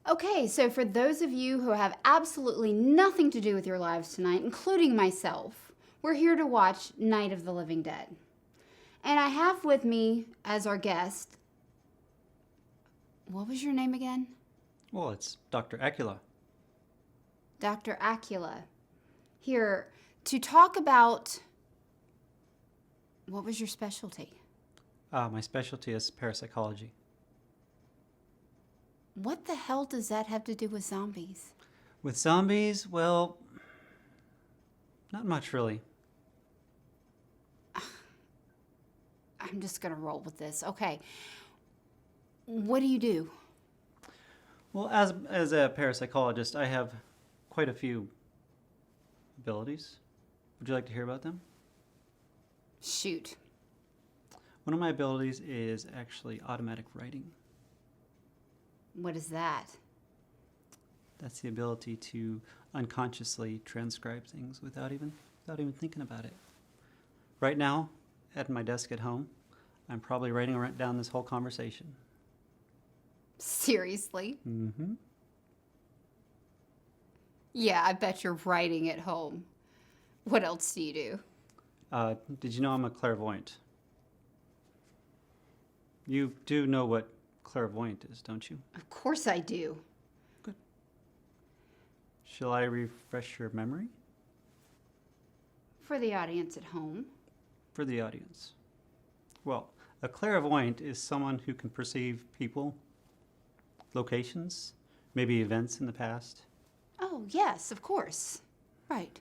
Okay, so for those of you who have absolutely nothing to do with your lives tonight, including myself, we're here to watch Night of the Living Dead. And I have with me as our guest, what was your name again? Well, it's Dr. Acula. Dr. Acula. Here to talk about, what was your specialty? My specialty is parapsychology. What the hell does that have to do with zombies? With zombies, well, not much really. I'm just going to roll with this. Okay. What do you do? Well, as a parapsychologist, I have quite a few abilities. Would you like to hear about them? Shoot. One of my abilities is actually automatic writing. What is that? That's the ability to unconsciously transcribe things without even thinking about it. Right now, at my desk at home, I'm probably writing down this whole conversation. Seriously? Mm-hmm. Yeah, I bet you're writing at home. What else do you do? Did you know I'm a clairvoyant? You do know what clairvoyant is, don't you? Of course I do. Good. Shall I refresh your memory? For the audience at home. For the audience. Well, a clairvoyant is someone who can perceive people, locations, maybe events in the past. Oh, yes, of course. Right.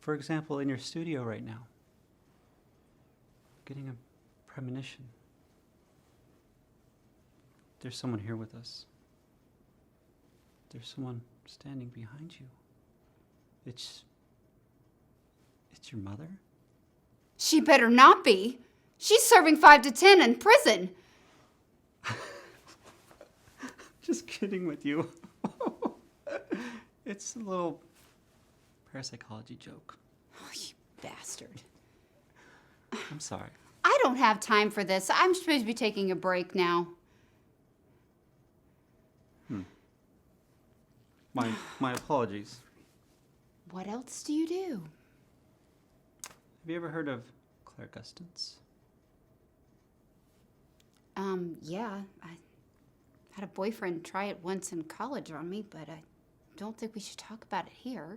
For example, in your studio right now, getting a premonition. There's someone here with us. There's someone standing behind you. It's your mother? She better not be. She's serving 5 to 10 in prison. Just kidding with you. It's a little parapsychology joke. Oh, you bastard. I'm sorry. I don't have time for this. I'm supposed to be taking a break now. My apologies. What else do you do? Have you ever heard of clairgustance? Yeah. I had a boyfriend try it once in college on me, but I don't think we should talk about it here.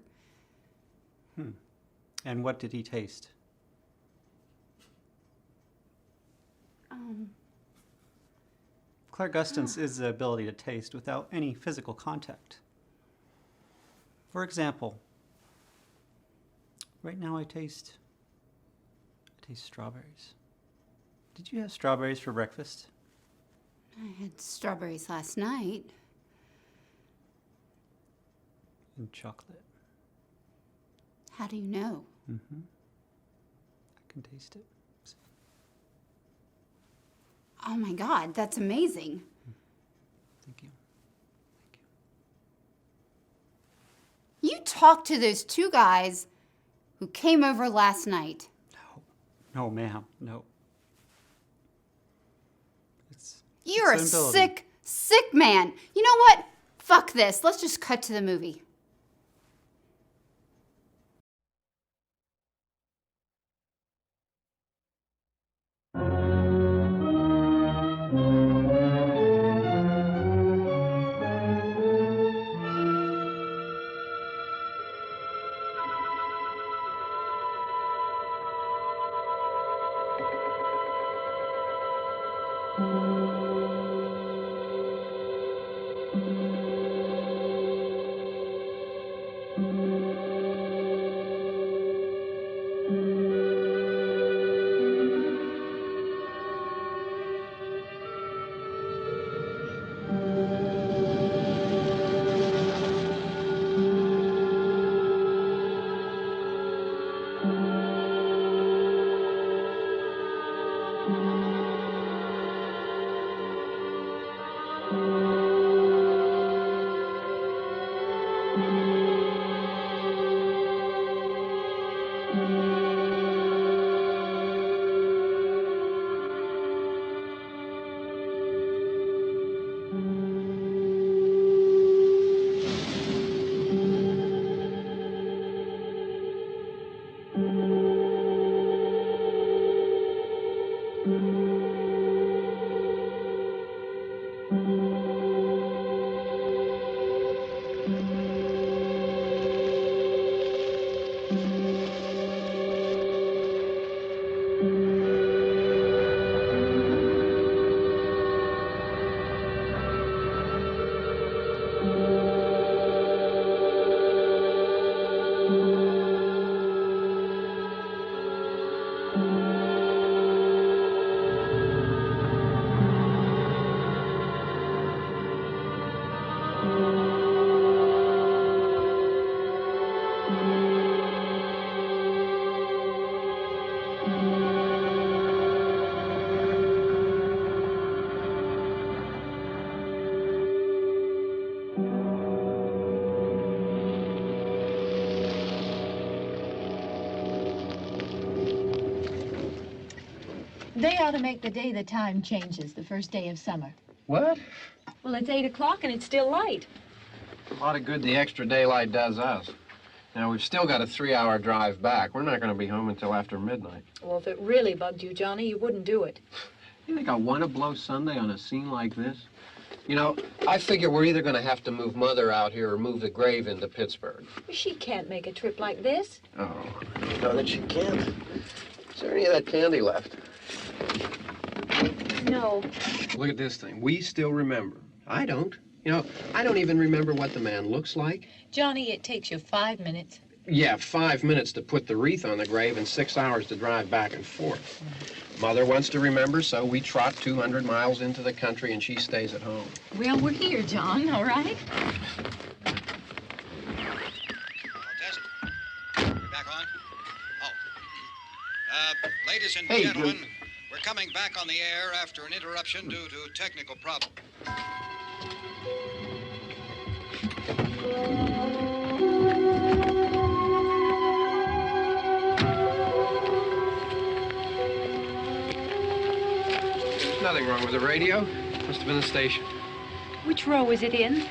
And what did he taste? Clairgustance is the ability to taste without any physical contact. For example, right now I taste strawberries. Did you have strawberries for breakfast? I had strawberries last night. And chocolate. How do you know? I can taste it. See? Oh my God, that's amazing. Thank you. You talked to those 2 guys who came over last night. No, ma'am, no. You're a it's an ability. sick man. You know what? Fuck this. Let's just cut to the movie. They ought to make the day the time changes, the first day of summer. What? Well, it's 8 o'clock and it's still light. A lot of good the extra daylight does us. Now, we've still got a 3-hour drive back. We're not going to be home until after midnight. Well, if it really bugged you, Johnny, you wouldn't do it. You think I want to blow Sunday on a scene like this? You know, I figure we're either going to have to move Mother out here or move the grave into Pittsburgh. She can't make a trip like this. Oh, you know that she can't. Is there any of that candy left? No. Look at this thing. We still remember. I don't. You know, I don't even remember what the man looks like. Johnny, it takes you 5 minutes. Yeah, 5 minutes to put the wreath on the grave and 6 hours to drive back and forth. Mother wants to remember, so we trot 200 miles into the country and she stays at home. Well, we're here, John, all right? We're back on? Oh. Ladies and Hey, gentlemen, we're coming back on the air after an interruption due to technical problem. There's nothing wrong with the radio. Must have been the station. Which row is it in?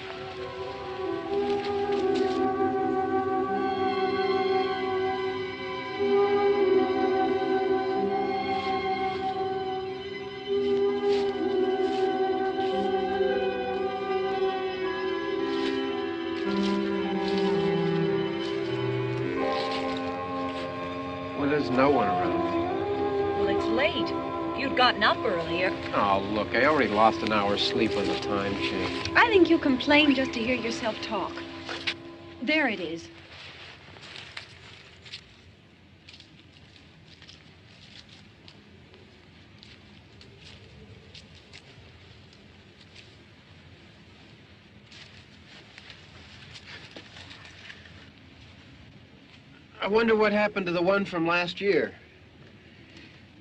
Well, there's no one around. Well, it's late. If you'd gotten up earlier. Oh, look, I already lost an hour's sleep on the time change. I think you complain just to hear yourself talk. There it is. I wonder what happened to the one from last year.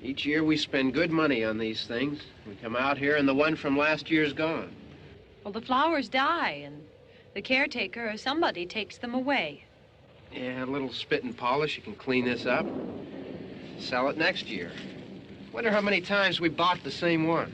Each year we spend good money on these things. We come out here and the one from last year's gone. Well, the flowers die, and the caretaker or somebody takes them away. Yeah, a little spit and polish. You can clean this up. Sell it next year. Wonder how many times we bought the same one.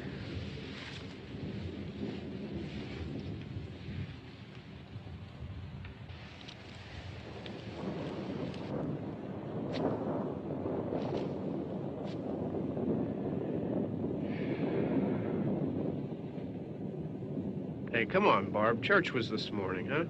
Hey, come on, Barb. Church was this morning, huh?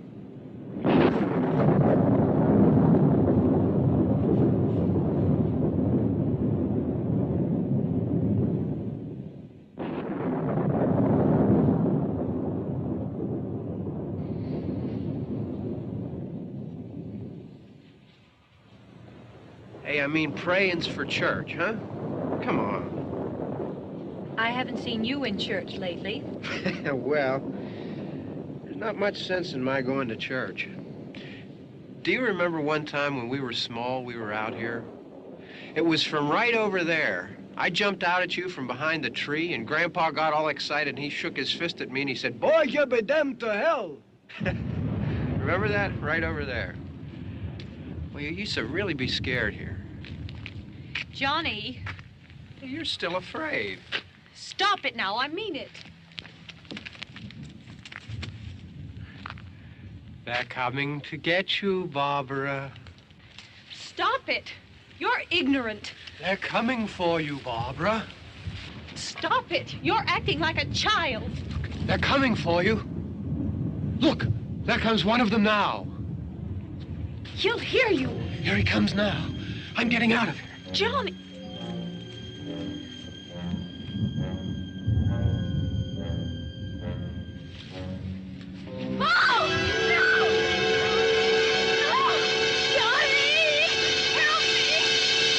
Hey, I mean, praying's for church, huh? Come on. I haven't seen you in church lately. Well, there's not much sense in my going to church. Do you remember one time when we were small, we were out here? It was from right over there. I jumped out at you from behind the tree, and Grandpa got all excited, and he shook his fist at me, and he said, "Boy, you be damned to hell." Remember that? Right over there. Well, you used to really be scared here. Johnny, You're still afraid. stop it now. I mean it. They're coming to get you, Barbara. Stop it. You're ignorant. They're coming for you, Barbara. Stop it! You're acting like a child. They're coming for you. Look, there comes one of them now. He'll hear you. Here he comes now. I'm getting out of here. Johnny. Oh! No! No! Johnny! Help me!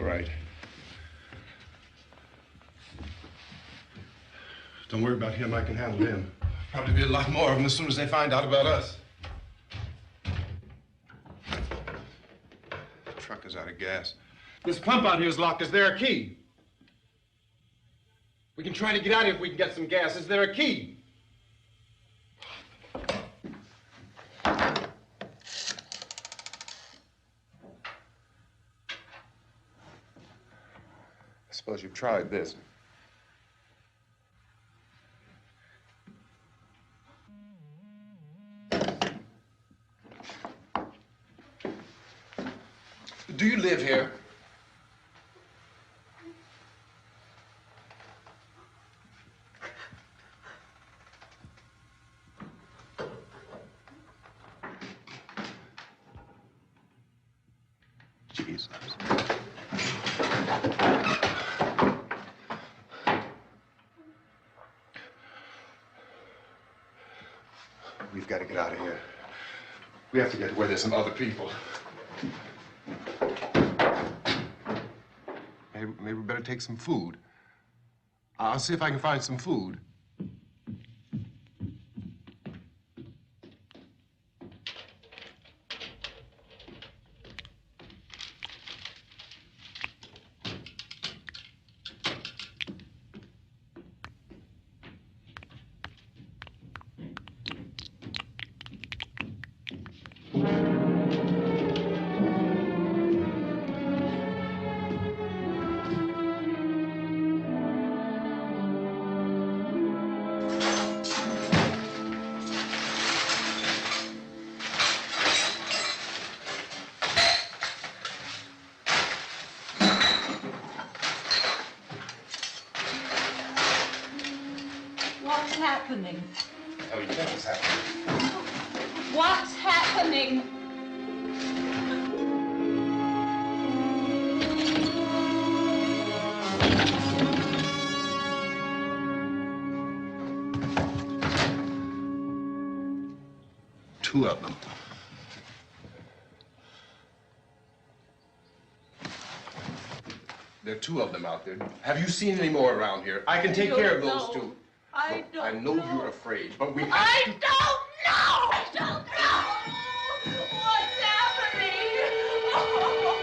All right. Don't worry about him. I can handle him. Probably be a lot more of them as soon as they find out about us. The truck is out of gas. This pump out here is locked. Is there a key? We can try to get out of here if we can get some gas. Is there a key? I suppose you've tried this. Do you live here? Jesus. We've got to get out of here. We have to get to where there's some other people. Maybe we better take some food. I'll see if I can find some food. What's happening? What do you think is happening? What's happening? Two of them. There are two of them out there. Have you seen any more around here? I can take care of those two. I Look, I know you're afraid, but we have I to... don't know! I don't know! What's happening? Oh.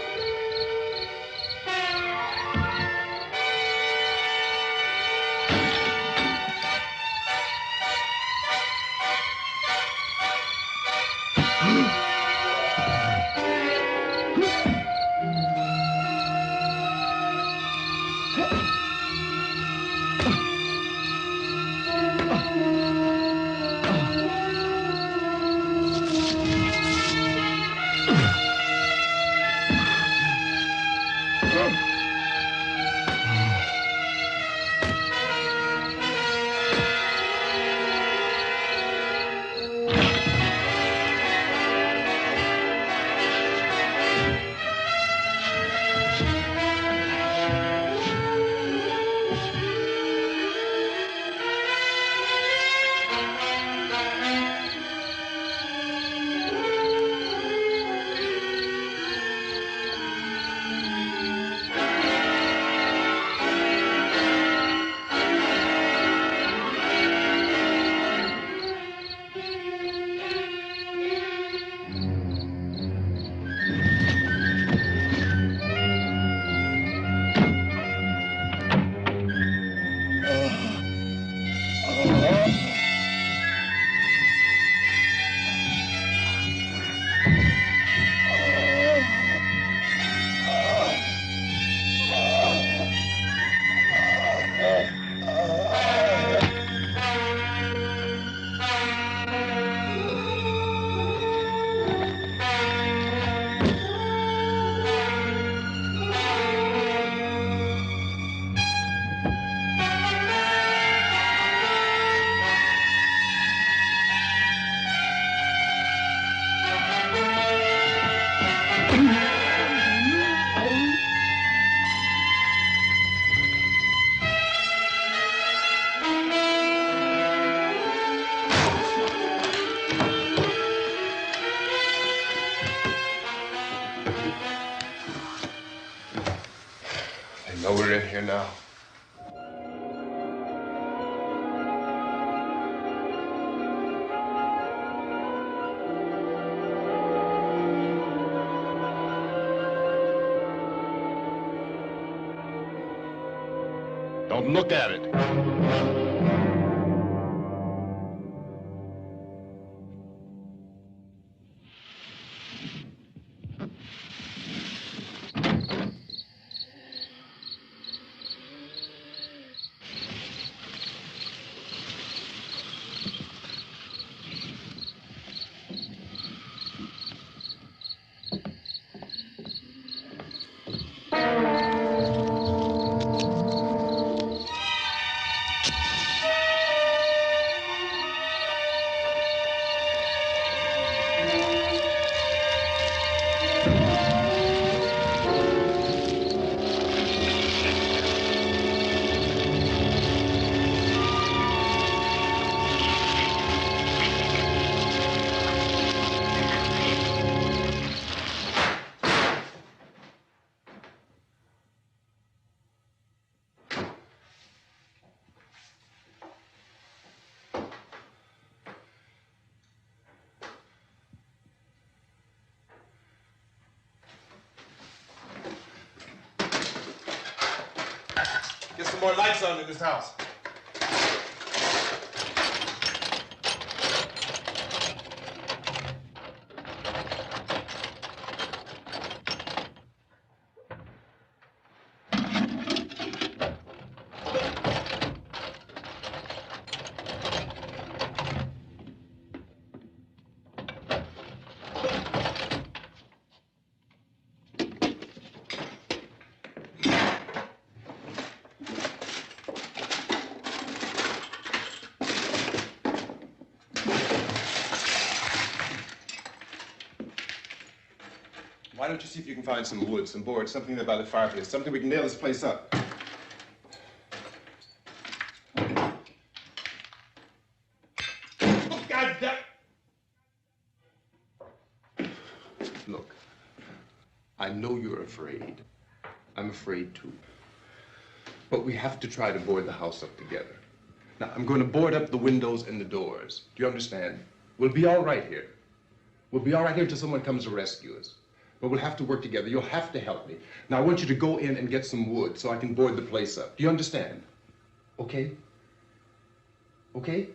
No, we're in here now. Don't look at it. Get some more lights on in this house. Why don't you see if you can find some wood, some boards, something there by the fireplace, something we can nail this place up. Oh, God damn! Look, I know you're afraid. I'm afraid too. But we have to try to board the house up together. Now, I'm going to board up the windows and the doors. Do you understand? We'll be all right here. We'll be all right here until someone comes to rescue us. But we'll have to work together. You'll have to help me. Now, I want you to go in and get some wood so I can board the place up. Do you understand? Okay? Okay?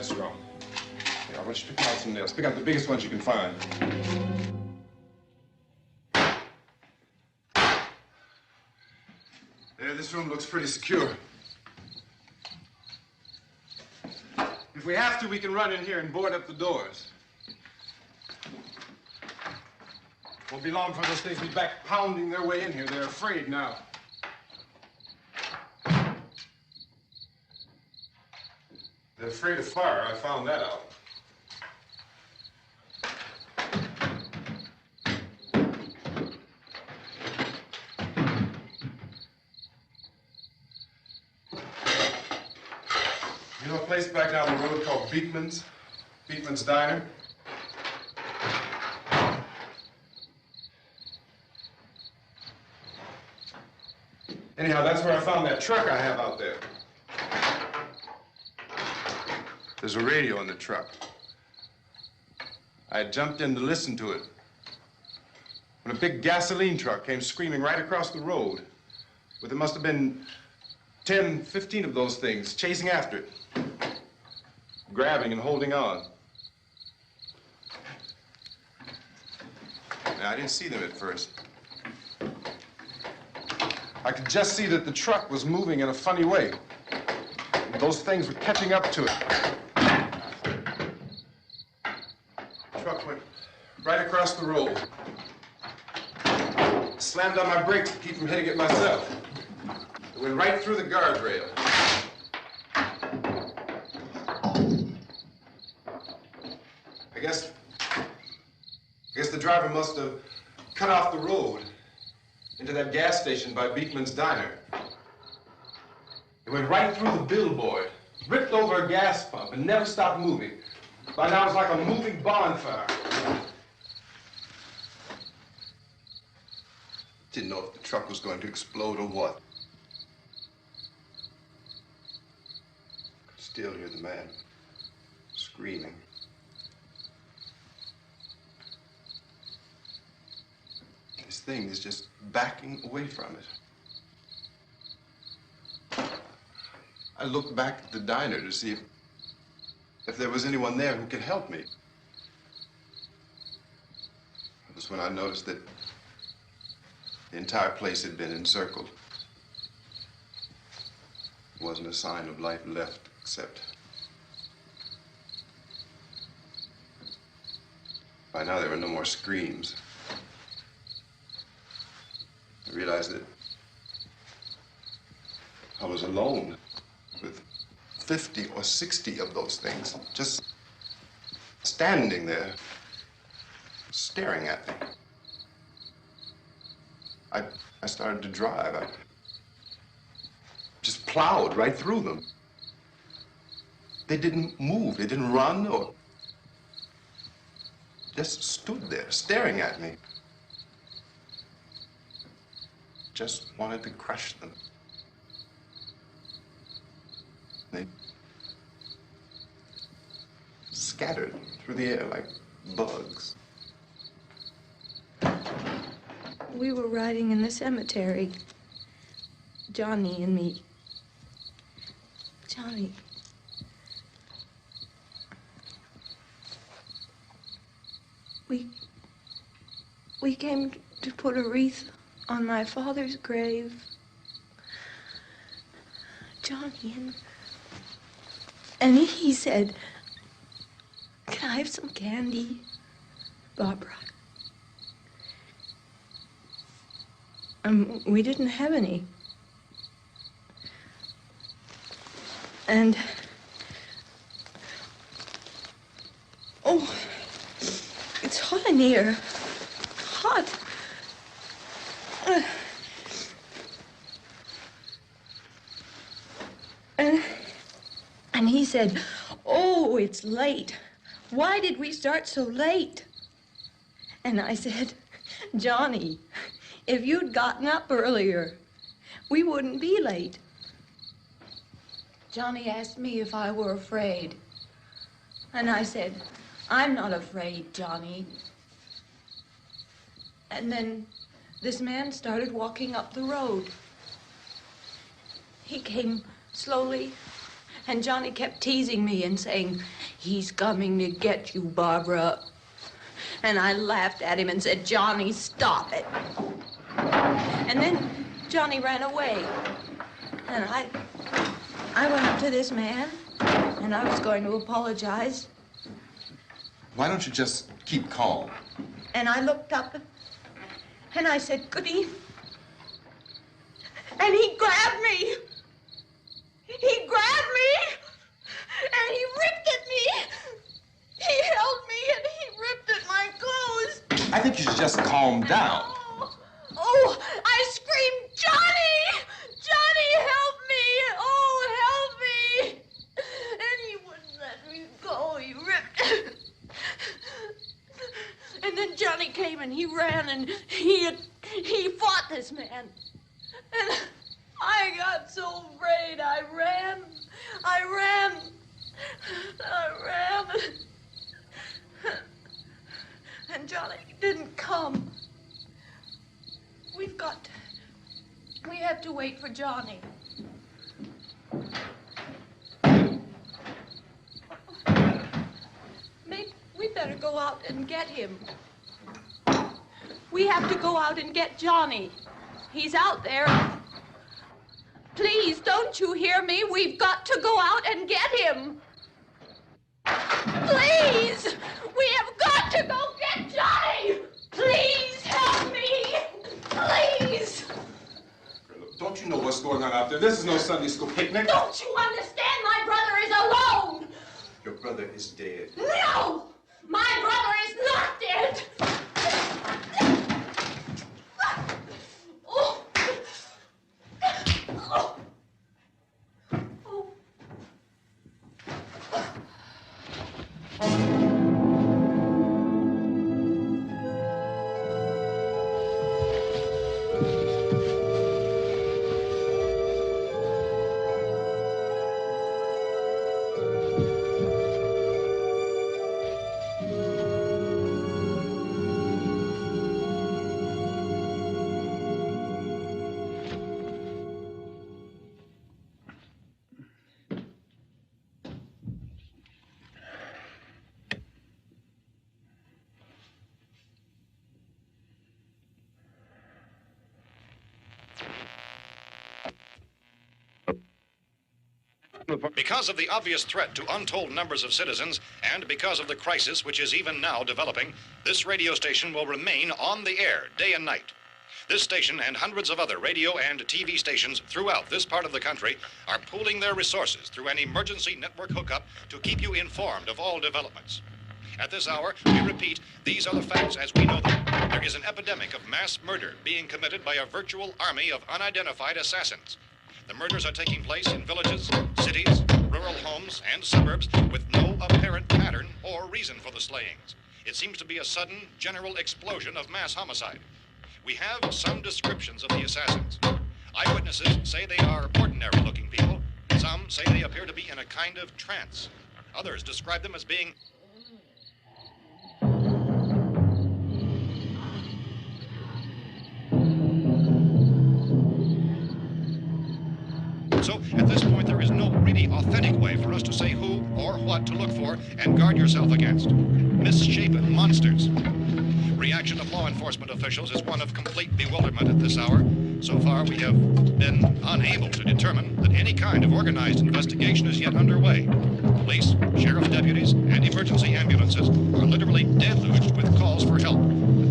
this room. Here, I want you to pick out some nails. Pick out the biggest ones you can find. There, this room looks pretty secure. If we have to, we can run in here and board up the doors. Won't be long before those things be back pounding their way in here. They're afraid now. They're afraid of fire. I found that out. You know a place back down the road called Beekman's? Beekman's Diner? Anyhow, that's where I found that truck I have out there. There's a radio in the truck. I had jumped in to listen to it when a big gasoline truck came screaming right across the road with there must have been 10, 15 of those things chasing after it, grabbing and holding on. Now, I didn't see them at first. I could just see that the truck was moving in a funny way. Those things were catching up to it. The truck went right across the road. Slammed on my brakes to keep from hitting it myself. It went right through the guardrail. I guess the driver must have cut off the road into that gas station by Beekman's Diner. It went right through the billboard, ripped over a gas pump, and never stopped moving. By now, it was like a moving bonfire. Didn't know if the truck was going to explode or what. Could still hear the man screaming. This thing is just backing away from it. I looked back at the diner to see if there was anyone there who could help me. It was when I noticed that the entire place had been encircled. There wasn't a sign of life left except by now there were no more screams. I realized that I was alone with 50 or 60 of those things, just standing there, staring at me. I started to drive. I just plowed right through them. They didn't move. They didn't run or just stood there, staring at me. Just wanted to crush them. They scattered through the air like bugs. We were riding in the cemetery, Johnny and me. Johnny. We came to put a wreath on my father's grave. Johnny, and he said, "Can I have some candy, Barbara?" We didn't have any. And, oh, it's hot in here. Hot. And he said, "Oh, it's late. Why did we start so late?" And I said, "Johnny, if you'd gotten up earlier, we wouldn't be late." Johnny asked me if I were afraid. And I said, "I'm not afraid, Johnny." And then this man started walking up the road. He came slowly And Johnny kept teasing me and saying, "He's coming to get you, Barbara." And I laughed at him and said, "Johnny, stop it." And then Johnny ran away. And I went up to this man, and I was going to apologize. Why don't you just keep calm? And I looked up, and I said, "Goody." And he grabbed me. He grabbed me, and he ripped at me. He held me, and he ripped at my clothes. I think you should just calm down. Oh, I screamed, "Johnny! Johnny, help me! Oh, help me!" And he wouldn't let me go. He ripped. And then Johnny came and he ran and he fought this man. And I got so afraid. I ran. And Johnny didn't come. We have to wait for Johnny. Maybe we better go out and get him. We have to go out and get Johnny. He's out there. Please, don't you hear me? We've got to go out and get him. Please! We have got to go get Johnny! Please help me! Please! Don't you know what's going on out there? This is no Sunday school picnic. Don't you understand? My brother is alone! Your brother is dead. No! My brother is not dead! Oh. Oh. Oh. Because of the obvious threat to untold numbers of citizens, and because of the crisis which is even now developing, this radio station will remain on the air day and night. This station and hundreds of other radio and TV stations throughout this part of the country are pooling their resources through an emergency network hookup to keep you informed of all developments. At this hour, we repeat, these are the facts as we know them. There is an epidemic of mass murder being committed by a virtual army of unidentified assassins. The murders are taking place in villages, cities, rural homes, and suburbs with no apparent pattern or reason for the slayings. It seems to be a sudden, general explosion of mass homicide. We have some descriptions of the assassins. Eyewitnesses say they are ordinary-looking people. Some say they appear to be in a kind of trance. Others describe them as being So, at this point, there is no really authentic way for us to say who or what to look for and guard yourself against. Misshapen monsters. Reaction of law enforcement officials is one of complete bewilderment at this hour. So far, we have been unable to determine that any kind of organized investigation is yet underway. Police, sheriff deputies, and emergency ambulances are literally deluged with calls for help.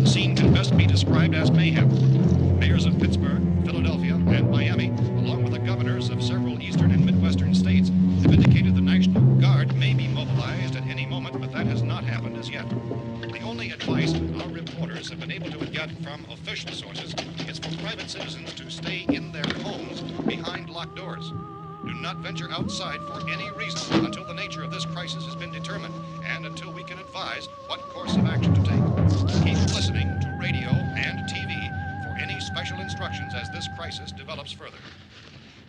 The scene can best be described as mayhem. Mayors of Pittsburgh, Philadelphia, and Miami, along with the governors of several eastern and midwestern states, have indicated the National Guard may be mobilized at any moment, but that has not happened as yet. The only advice our reporters have been able to get from official sources is for private citizens to stay in their homes behind locked doors. Do not venture outside for any reason until the nature of this crisis has been determined and until we can advise what course of action to take. Keep listening to radio and TV for any special instructions as this crisis develops further.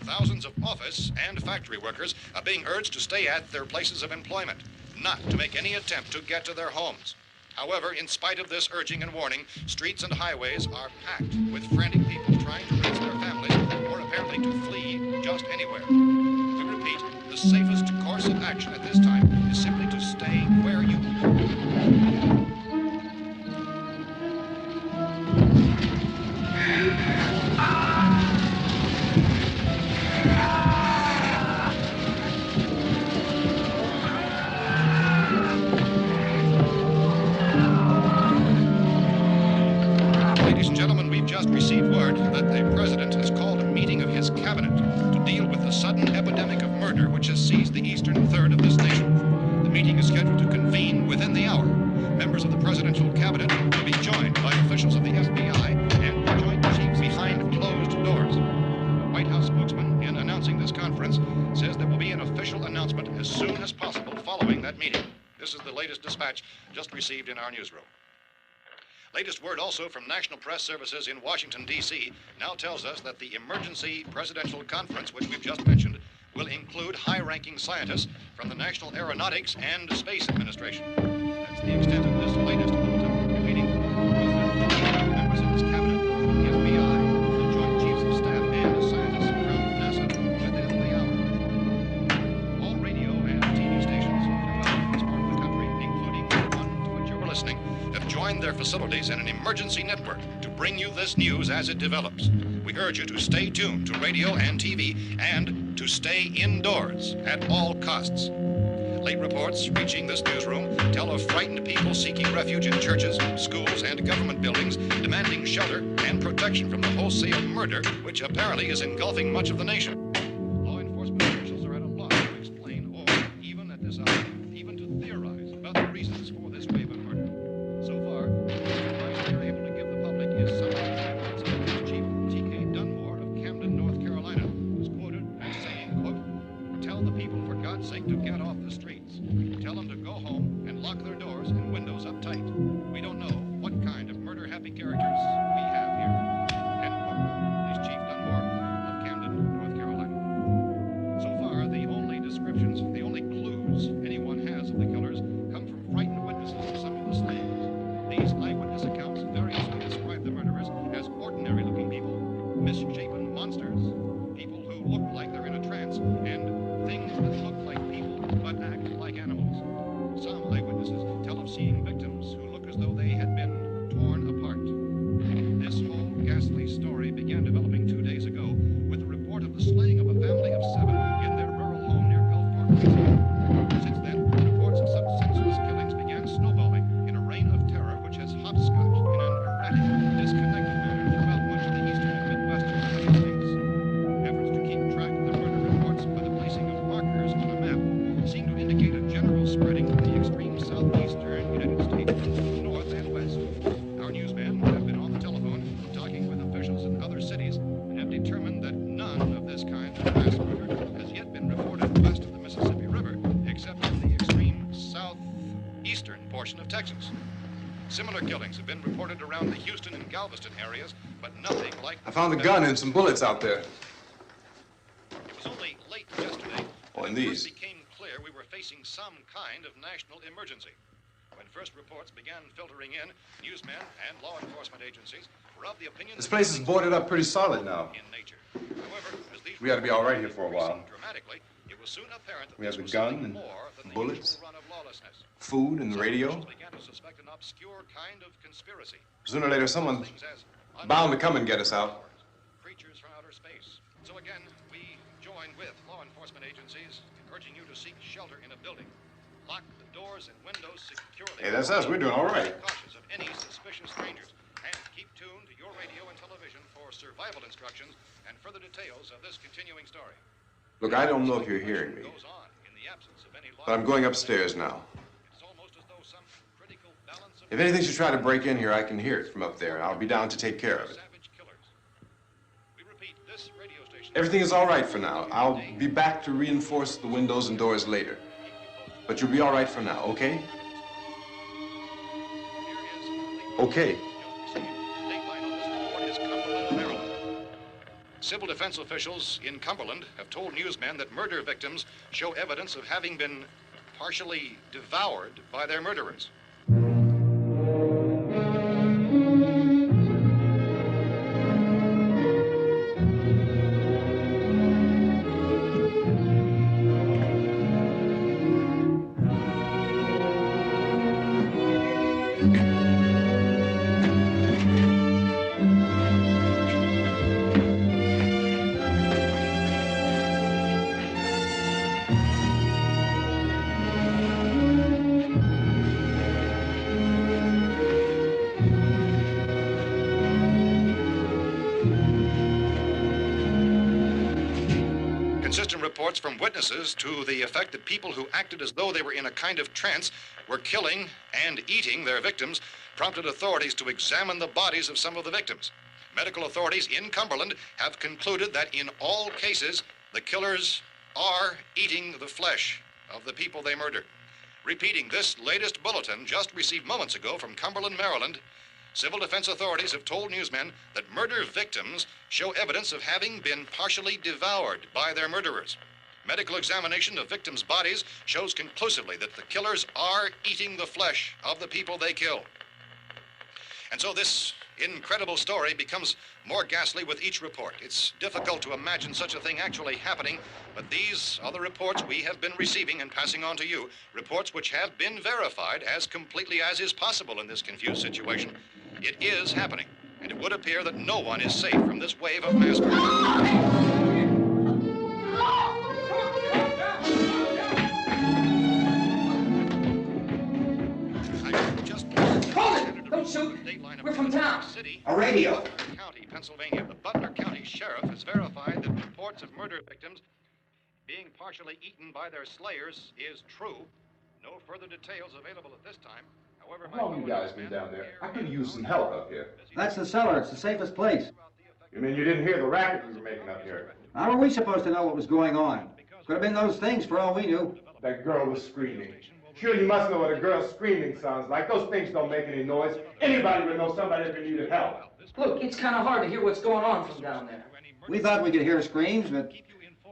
Thousands of office and factory workers are being urged to stay at their places of employment, not to make any attempt to get to their homes. However, in spite of this urging and warning, streets and highways are packed with frantic people trying to reach their families or apparently to flee just anywhere. We repeat, the safest course of action at this time is simply to stay where you are. Ladies and gentlemen, we've just received word that the President has called a meeting of his cabinet to deal with the sudden epidemic of murder which has seized the eastern third of this nation. The meeting is scheduled to convene within the hour. Members of the presidential cabinet will be joined by officials of the FBI and the Joint Chiefs behind closed doors. The White House spokesman, in announcing this conference, says there will be an official announcement as soon as possible following that meeting. This is the latest dispatch just received in our newsroom. Latest word also from National Press Services in Washington, D.C. now tells us that the emergency presidential conference, which we've just mentioned, will include high-ranking scientists from the National Aeronautics and Space Administration. That's the extent of this latest bulletin. Meeting members of his cabinet, the FBI, the Joint Chiefs of Staff, and scientists from NASA within the hour. All radio and TV stations throughout this part of the country, including the one to which you're listening, have joined their facilities in an emergency network to bring you this news as it develops. We urge you to stay tuned to radio and TV and to stay indoors at all costs. Late reports reaching this newsroom tell of frightened people seeking refuge in churches, schools, and government buildings, demanding shelter and protection from the wholesale murder which apparently is engulfing much of the nation. Law enforcement officials are at a loss to explain or, even at this hour, even to theorize about the reasons for this wave of murder. So far, the advice we are able to give the public is some of the statements of Chief T.K. Dunmore of Camden, North Carolina, who's quoted as saying, quote, "Tell the people, for God's sake, to get off the streets. Tell them to go home and lock their doors and windows up tight. We don't know what kind of murder-happy characters we have here." End quote. This Chief Dunmore of Camden, North Carolina. So far, the only descriptions, the only clues anyone has of the killers come from frightened witnesses of some of the slayings. These eyewitness accounts variously describe the murderers as ordinary-looking people, misshapen monsters, people who look like they're in a trance, and things that look like people but act like animals. Some eyewitnesses tell of seeing victims who look as though they had been torn apart. This whole ghastly story began developing 2 days ago with the report of the slaying of a family of 7 in their rural home near Gulfport, Louisiana. Since then, reports of such senseless killings began snowballing in a reign of terror which has hopscotched in an erratic, disconnected manner throughout much of the eastern and midwestern United States. Efforts to keep track of the murder reports by the placing of markers on a map seem to indicate a general spreading of the extreme southeastern United States to the north and west. Our newsmen have been on the telephone talking with officials in other cities and have determined that none of this kind of mass murder has yet been reported west of the Mississippi River, except in the extreme southeastern portion of Texas. Similar killings have been reported around the Houston and Galveston areas, but nothing like... I found a gun and some bullets out there. It was only late yesterday Oh, that and it these. first became clear we were facing some kind of national emergency. When first reports began filtering in, newsmen and law enforcement agencies were of the opinion This that place is things boarded were up pretty solid now. in nature. However, as these We ought to be all right here for a reports while. increased dramatically, it was soon apparent that We have this the was gun something and more than the bullets, usual run of lawlessness. food and the Some radio. officials began to suspect an obscure kind of conspiracy. Sooner or later, someone's Things as bound to come and get us out. creatures from outer space. So again, we join with law enforcement agencies urging you to seek shelter in a building. Lock the doors and windows securely. Hey, that's us. We're doing all right. Be cautious of any suspicious strangers. And keep tuned to your radio and television for survival instructions and further details of this continuing story. Look, I don't know if you're hearing me, Goes on in the absence of any but I'm going upstairs now. It's almost as though some critical balance of If anything should try to break in here, I can hear it from up there, and I'll be down to take care of it. savage killers. We repeat, this radio station. Everything is all right for now. I'll be back to reinforce the windows and doors later. But you'll be all right for now, okay? Okay. Civil defense officials in Cumberland have told newsmen that murder victims show evidence of having been partially devoured by their murderers. Consistent reports from witnesses to the effect that people who acted as though they were in a kind of trance were killing and eating their victims prompted authorities to examine the bodies of some of the victims. Medical authorities in Cumberland have concluded that in all cases, the killers are eating the flesh of the people they murdered. Repeating this latest bulletin just received moments ago from Cumberland, Maryland, civil defense authorities have told newsmen that murder victims show evidence of having been partially devoured by their murderers. Medical examination of victims' bodies shows conclusively that the killers are eating the flesh of the people they kill. And so this incredible story becomes more ghastly with each report. It's difficult to imagine such a thing actually happening, but these are the reports we have been receiving and passing on to you, reports which have been verified as completely as is possible in this confused situation. It is happening, and it would appear that no one is safe from this wave of mass murder. Don't shoot. We're from town. A radio. County, Pennsylvania. The Butler County Sheriff has verified that reports of murder victims being partially eaten by their slayers is true. No further details available at this time. However, How long you guys been down there? I could use some help up here. That's the cellar. It's the safest place. You mean you didn't hear the racket we were making up here? How were we supposed to know what was going on? Could have been those things for all we knew. That girl was screaming. Sure, you must know what a girl screaming sounds like. Those things don't make any noise. Anybody would know somebody if they needed help. Look, it's kind of hard to hear what's going on from down there. We thought we could hear screams, but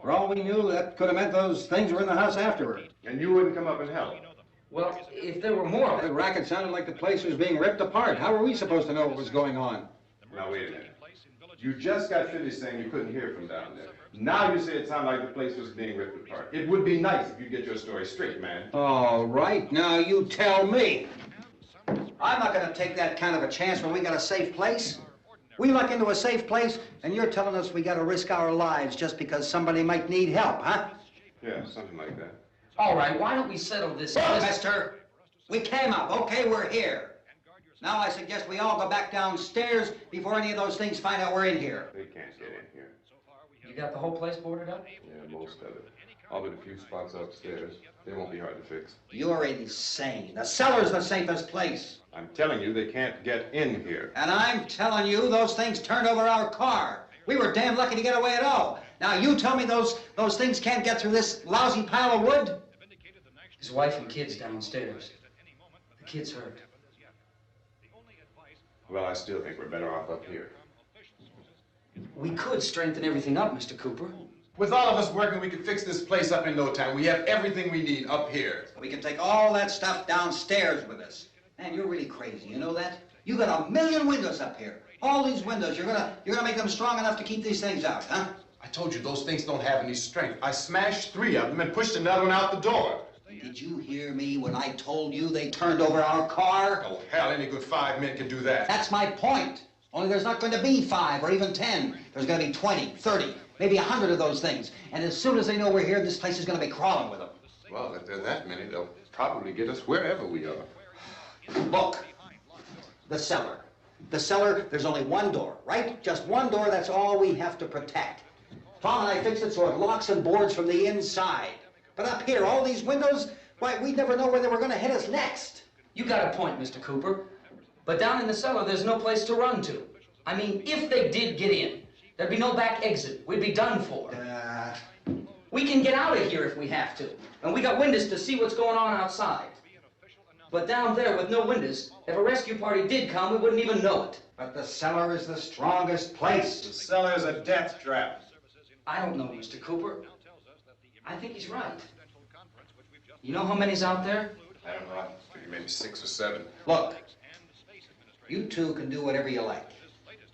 for all we knew, that could have meant those things were in the house afterward. And you wouldn't come up and help? Well, if there were more of The them. racket sounded like the place was being ripped apart. How were we supposed to know what was going on? Now, wait a minute. You just got finished saying you couldn't hear from down there. Now you say it sounded like the place was being ripped apart. It would be nice if you get your story straight, man. All right, now you tell me. I'm not going to take that kind of a chance when we got a safe place. We luck into a safe place, and you're telling us we got to risk our lives just because somebody might need help, huh? Yeah, something like that. All right, why don't we settle this? Look, mister, we came up. Okay, we're here. Now I suggest we all go back downstairs before any of those things find out we're in here. They can't get in here. You got the whole place boarded up? Yeah, most of it. All but a few spots upstairs. They won't be hard to fix. You're insane. The cellar's the safest place. I'm telling you, they can't get in here. And I'm telling you, those things turned over our car. We were damn lucky to get away at all. Now you tell me those things can't get through this lousy pile of wood? His wife and kids downstairs. The kid's hurt. Well, I still think we're better off up here. We could strengthen everything up, Mr. Cooper. With all of us working, we could fix this place up in no time. We have everything we need up here. We can take all that stuff downstairs with us. Man, you're really crazy, you know that? You got 1,000,000 windows up here. All these windows, you're gonna make them strong enough to keep these things out, huh? I told you those things don't have any strength. I smashed 3 of them and pushed another one out the door. Did you hear me when I told you they turned over our car? Oh, hell, any good 5 men can do that. That's my point. Only there's not going to be 5 or even 10. There's going to be 20, 30, maybe 100 of those things. And as soon as they know we're here, this place is going to be crawling with them. Well, if there are that many, they'll probably get us wherever we are. Look, the cellar. The cellar, there's only one door, right? Just one door, that's all we have to protect. Tom and I fixed it so it locks and boards from the inside. But up here, all these windows, why, we'd never know where they were going to hit us next. You got a point, Mr. Cooper. But down in the cellar, there's no place to run to. I mean, if they did get in, there'd be no back exit. We'd be done for. We can get out of here if we have to. And we got windows to see what's going on outside. But down there with no windows, if a rescue party did come, we wouldn't even know it. But the cellar is the strongest place. The cellar is a death trap. I don't know, Mr. Cooper. I think he's right. You know how many's out there? I don't know. I think maybe 6 or 7. Look, you two can do whatever you like.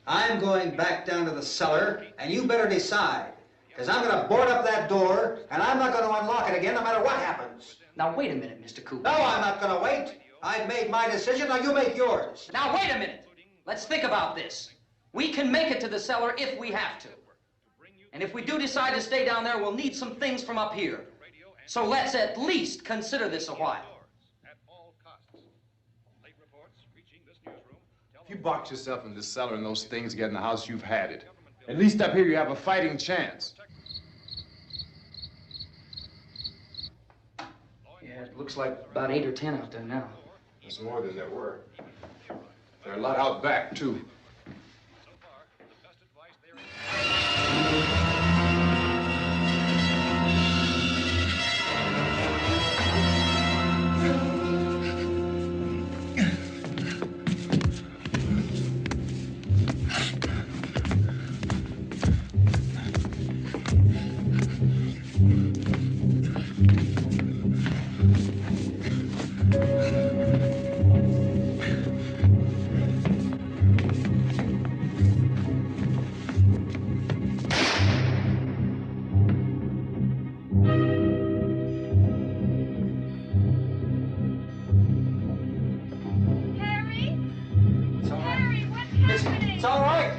I'm going back down to the cellar, and you better decide. Because I'm going to board up that door, and I'm not going to unlock it again no matter what happens. Now, wait a minute, Mr. Cooper. No, I'm not going to wait. I've made my decision, now you make yours. Now, wait a minute. Let's think about this. We can make it to the cellar if we have to. And if we do decide to stay down there, we'll need some things from up here. So let's at least consider this a while. If you box yourself in this cellar and those things get in the house, you've had it. At least up here you have a fighting chance. Yeah, it looks like about 8 or 10 out there now. There's more than there were. There are a lot out back, too. It's all right.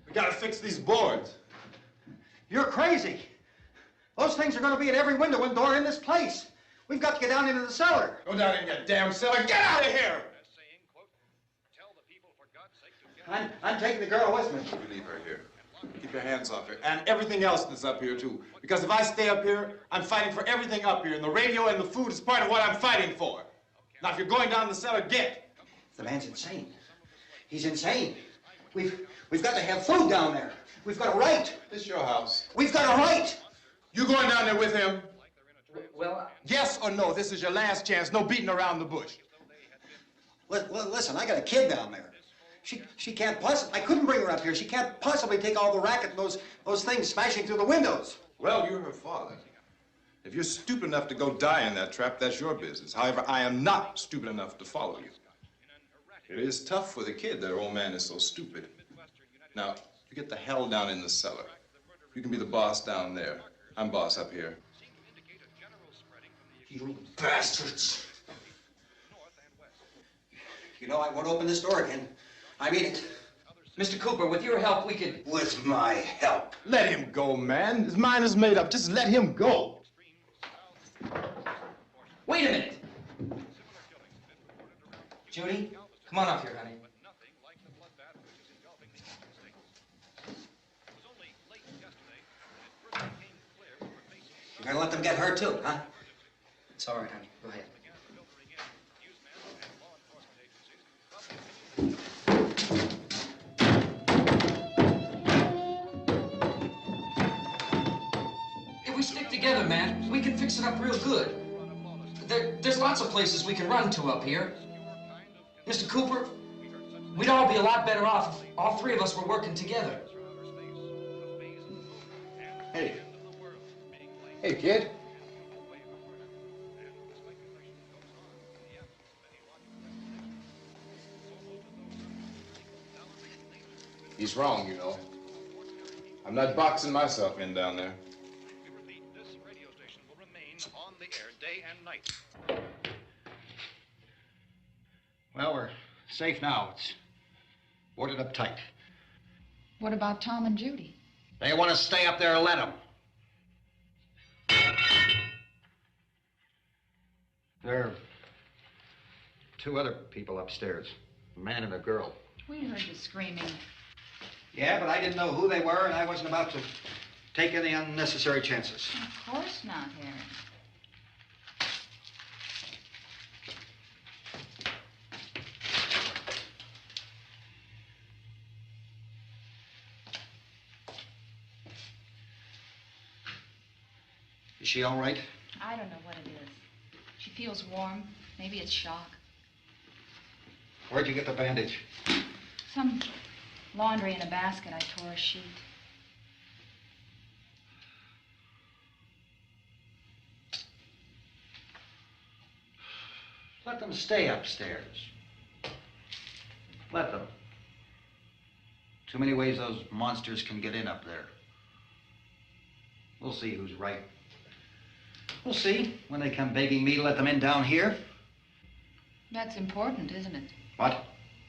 We gotta fix these boards. You're crazy. Those things are going to be at every window and door in this place. We've got to get down into the cellar. Go down in your damn cellar. Get out of here! I'm taking the girl with me. You leave her here. Keep your hands off her. And everything else that's up here, too. Because if I stay up here, I'm fighting for everything up here. And the radio and the food is part of what I'm fighting for. Now, if you're going down the cellar, get. The man's insane. He's insane. We've got to have food down there. We've got a right. This is your house. We've got a right. You going down there with him? Well, Yes or no? This is your last chance. No beating around the bush. Listen, I got a kid down there. She can't possibly, I couldn't bring her up here. She can't possibly take all the racket and those things smashing through the windows. Well, you're her father. If you're stupid enough to go die in that trap, that's your business. However, I am not stupid enough to follow you. It is tough for the kid that old man is so stupid. Now, you get the hell down in the cellar. You can be the boss down there. I'm boss up here. You bastards. You know, I won't open this door again. I mean it. Mr. Cooper, with your help, we could... With my help. Let him go, man. His mind is made up. Just let him go. Wait a minute. Judy, come on up here, honey. You're gonna let them get hurt too, huh? It's all right, honey. Go ahead. If we stick together, man, we can fix it up real good. There's lots of places we can run to up here. Mr. Cooper, we'd all be a lot better off if all three of us were working together. Hey. Hey, kid. He's wrong, you know. I'm not boxing myself in down there. This radio station will remain on the air day and night. Well, we're safe now. It's boarded up tight. What about Tom and Judy? They want to stay up there, let them. There are two other people upstairs, a man and a girl. We heard you screaming. Yeah, but I didn't know who they were, and I wasn't about to take any unnecessary chances. Of course not, Harry. Is she all right? I don't know what it is. She feels warm. Maybe it's shock. Where'd you get the bandage? Some laundry in a basket. I tore a sheet. Let them stay upstairs. Let them. Too many ways those monsters can get in up there. We'll see who's right. We'll see when they come begging me to let them in down here. That's important, isn't it? What?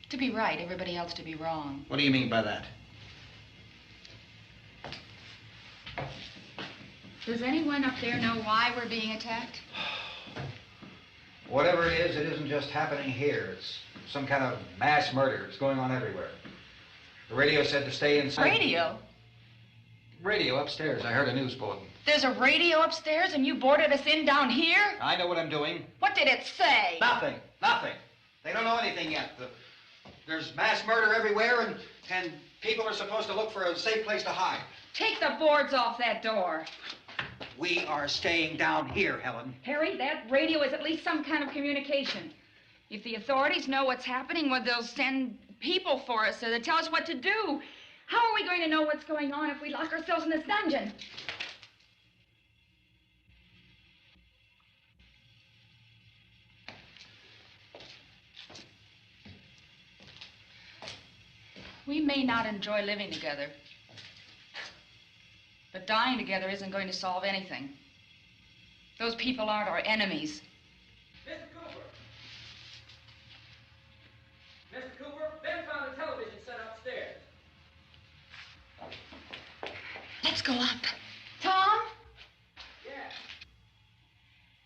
To be right, everybody else to be wrong. What do you mean by that? Does anyone up there know why we're being attacked? Whatever it isn't just happening here. It's some kind of mass murder. It's going on everywhere. The radio said to stay inside. Radio? Radio upstairs. I heard a news bulletin. There's a radio upstairs and you boarded us in down here? I know what I'm doing. What did it say? Nothing. Nothing. They don't know anything yet. There's mass murder everywhere, and people are supposed to look for a safe place to hide. Take the boards off that door. We are staying down here, Helen. Harry, that radio is at least some kind of communication. If the authorities know what's happening, well, they'll send people for us so they tell us what to do. How are we going to know what's going on if we lock ourselves in this dungeon? We may not enjoy living together, but dying together isn't going to solve anything. Those people aren't our enemies. Mr. Cooper! Mr. Cooper, Ben found a television set upstairs. Let's go up. Tom? Yeah.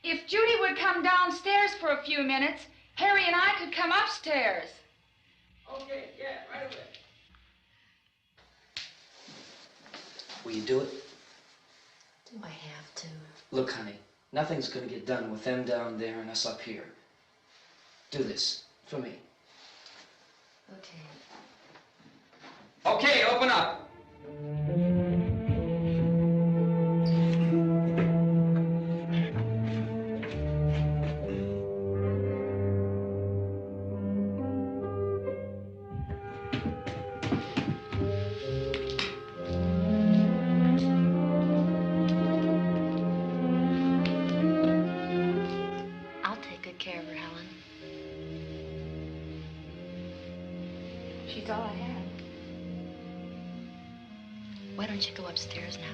If Judy would come downstairs for a few minutes, Harry and I could come upstairs. Okay, yeah, right away. Will you do it? Do I have to? Look, honey, nothing's gonna get done with them down there and us up here. Do this for me. Okay. Okay, open up. I'll take good care of her, Helen. She's all I have. Why don't you go upstairs now?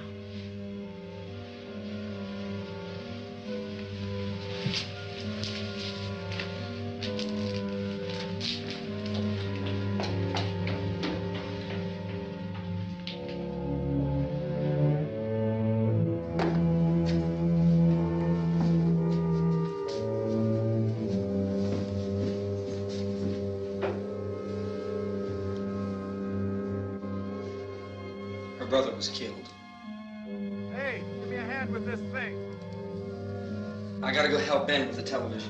Her brother was killed. Hey, give me a hand with this thing. I gotta go help Ben with the television.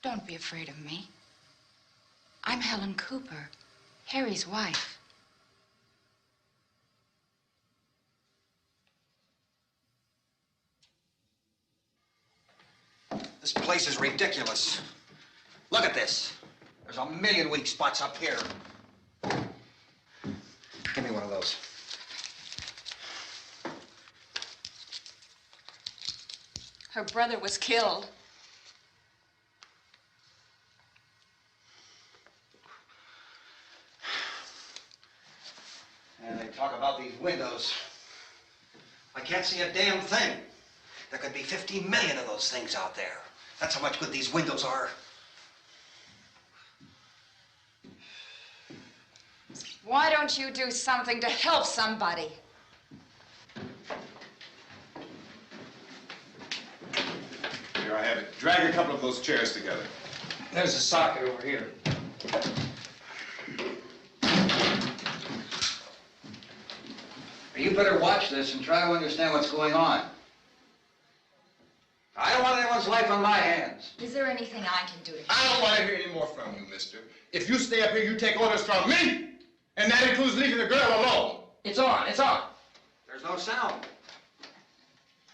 Don't be afraid of me. I'm Helen Cooper, Harry's wife. This place is ridiculous. Look at this. There's a million weak spots up here. Give me one of those. Her brother was killed. And they talk about these windows. I can't see a damn thing. There could be 15 million of those things out there. That's how much good these windows are. Why don't you do something to help somebody? Here, I have it. Drag a couple of those chairs together. There's a socket over here. You better watch this and try to understand what's going on. I don't want anyone's life on my hands. Is there anything I can do to help? I don't want to hear any more from you, mister. If you stay up here, you take orders from me. And that includes leaving the girl alone. It's on, it's on. There's no sound.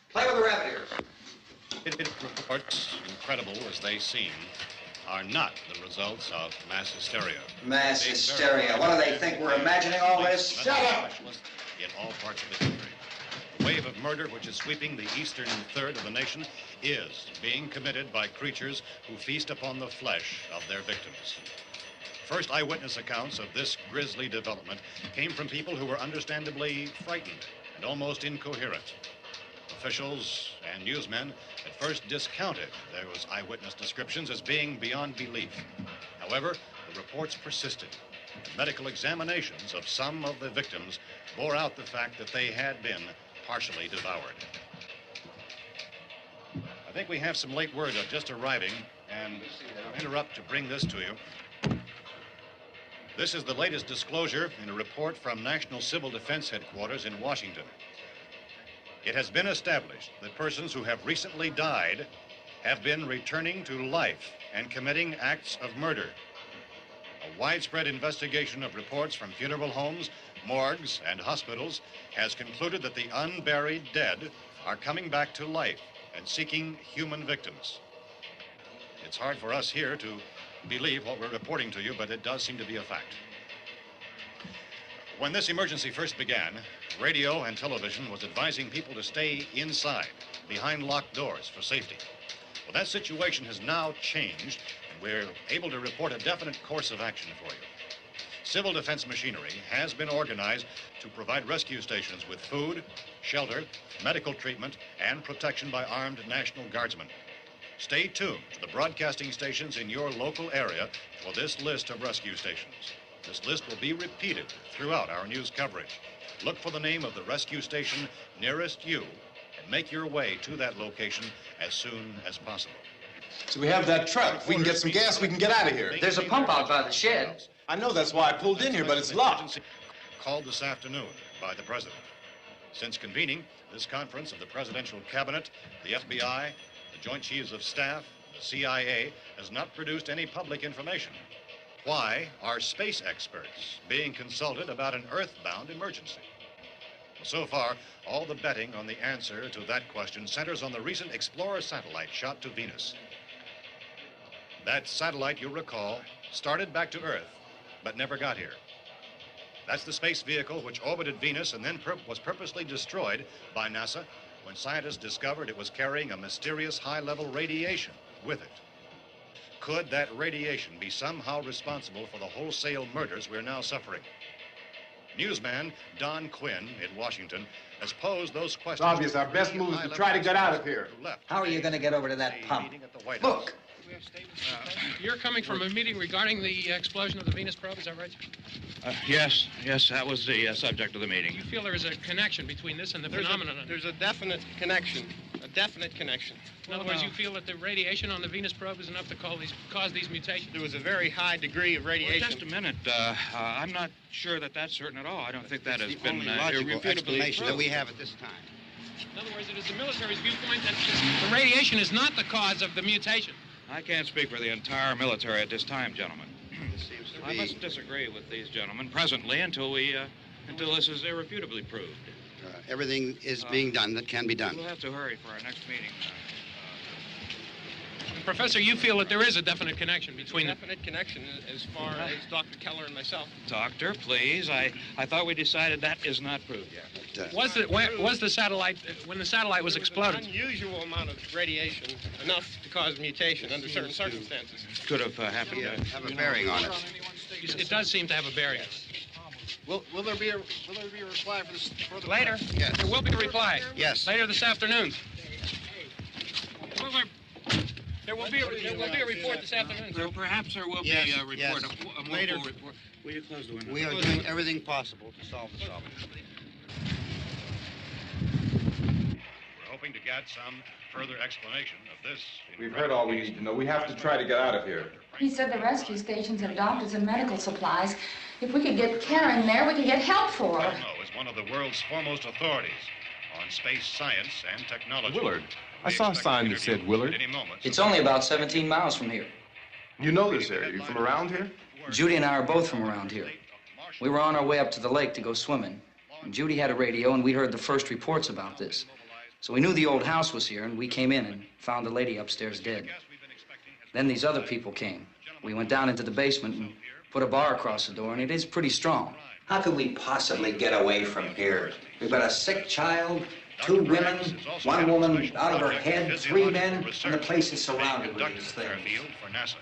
Play with the rabbit ears. Reports, incredible as they seem, are not the results of mass hysteria. Mass hysteria. What do they think? We're imagining all this? Shut up! In all parts of the country. The wave of murder which is sweeping the eastern third of the nation is being committed by creatures who feast upon the flesh of their victims. First eyewitness accounts of this grisly development came from people who were understandably frightened and almost incoherent. Officials and newsmen at first discounted those eyewitness descriptions as being beyond belief. However, the reports persisted. And medical examinations of some of the victims bore out the fact that they had been partially devoured. I think we have some late word just arriving, and I'll interrupt to bring this to you. This is the latest disclosure in a report from National Civil Defense Headquarters in Washington. It has been established that persons who have recently died have been returning to life and committing acts of murder. A widespread investigation of reports from funeral homes, morgues, and hospitals has concluded that the unburied dead are coming back to life and seeking human victims. It's hard for us here to believe what we're reporting to you, but it does seem to be a fact. When this emergency first began, radio and television was advising people to stay inside, behind locked doors for safety. Well, that situation has now changed, and we're able to report a definite course of action for you. Civil defense machinery has been organized to provide rescue stations with food, shelter, medical treatment, and protection by armed National Guardsmen. Stay tuned to the broadcasting stations in your local area for this list of rescue stations. This list will be repeated throughout our news coverage. Look for the name of the rescue station nearest you and make your way to that location as soon as possible. So we have that truck. If we can get some gas, we can get out of here. There's a pump out by the shed. I know, that's why I pulled in here, but it's locked. Called this afternoon by the president. Since convening this conference of the presidential cabinet, the FBI, the Joint Chiefs of Staff, the CIA has not produced any public information. Why are space experts being consulted about an earthbound emergency? So far, all the betting on the answer to that question centers on the recent Explorer satellite shot to Venus. That satellite, you'll recall, started back to Earth, but never got here. That's the space vehicle which orbited Venus and then was purposely destroyed by NASA when scientists discovered it was carrying a mysterious high-level radiation with it. Could that radiation be somehow responsible for the wholesale murders we're now suffering? Newsman Don Quinn in Washington has posed those questions. It's obvious our best move is to try to get out of here. How are you going to get over to that pump? Look! You're coming from a meeting regarding the explosion of the Venus probe, is that right? Yes, that was the subject of the meeting. You feel there is a connection between this and the phenomenon? There's a definite connection. In other words, you feel that the radiation on the Venus probe is enough to cause these mutations? There was a very high degree of radiation. Well, just a minute. I'm not sure that that's certain at all. I don't think that has been logical irrefutably explanation that proved. we have at this time. In other words, it is the military's viewpoint that the radiation is not the cause of the mutation. I can't speak for the entire military at this time, gentlemen. This seems to I be... must disagree with these gentlemen presently until this is irrefutably proved. everything is being done that can be done. We'll have to hurry for our next meeting. Professor, you feel that there is a definite connection between a definite connection as far as Dr. Keller and myself. Doctor, please. I thought we decided that is not proved yet. Was the satellite, when the satellite was exploded? An unusual amount of radiation, enough to cause mutation under certain circumstances. Could have happened. Have a bearing on it. It does seem to have a bearing. Will there be a reply for this further? Later? Yes. There will be a reply. Yes. Later this afternoon. There will be a report this afternoon. Well, perhaps there will Yes, be a report, yes. a more Later. full report. Will you close the window? We are doing everything possible to solve the problem. We're hoping to get some further explanation of this. We've heard all we need to know. We have to try to get out of here. He said the rescue stations have doctors and medical supplies. If we could get Kenner in there, we could get help for her. Belno is one of the world's foremost authorities on space science and technology. Willard. I saw a sign that said Willard. It's only about 17 miles from here. You know this area. You from around here? Judy and I are both from around here. We were on our way up to the lake to go swimming. And Judy had a radio, and we heard the first reports about this. So we knew the old house was here, and we came in and found the lady upstairs dead. Then these other people came. We went down into the basement and put a bar across the door, and it is pretty strong. How could we possibly get away from here? We've got a sick child, 2 women, 1 woman out of her head, 3 men, and the place is surrounded with these things. For NASA.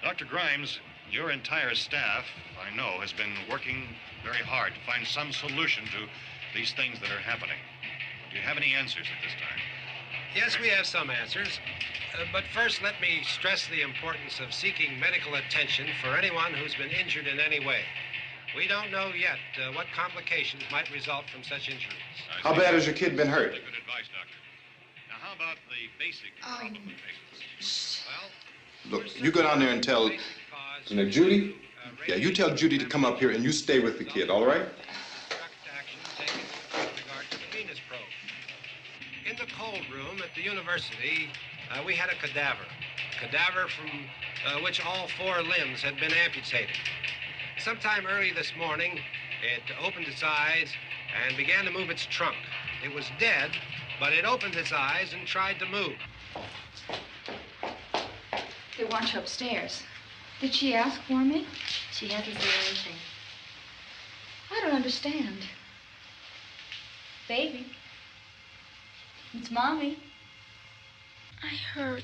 Dr. Grimes, your entire staff, I know, has been working very hard to find some solution to these things that are happening. Do you have any answers at this time? Yes, we have some answers. But first, let me stress the importance of seeking medical attention for anyone who's been injured in any way. We don't know yet what complications might result from such injuries. How bad has your kid been hurt? Good advice, Doctor. Now, how about the basic problem of patients? Well, Look, you go down there and tell, Judy? Yeah, you tell Judy to come up here and you stay with the kid, all right? In the cold room at the university, we had a cadaver from which all 4 limbs had been amputated. Sometime early this morning, it opened its eyes and began to move its trunk. It was dead, but it opened its eyes and tried to move. They want you upstairs. Did she ask for me? She hasn't said anything. I don't understand. Baby. It's Mommy. I heard.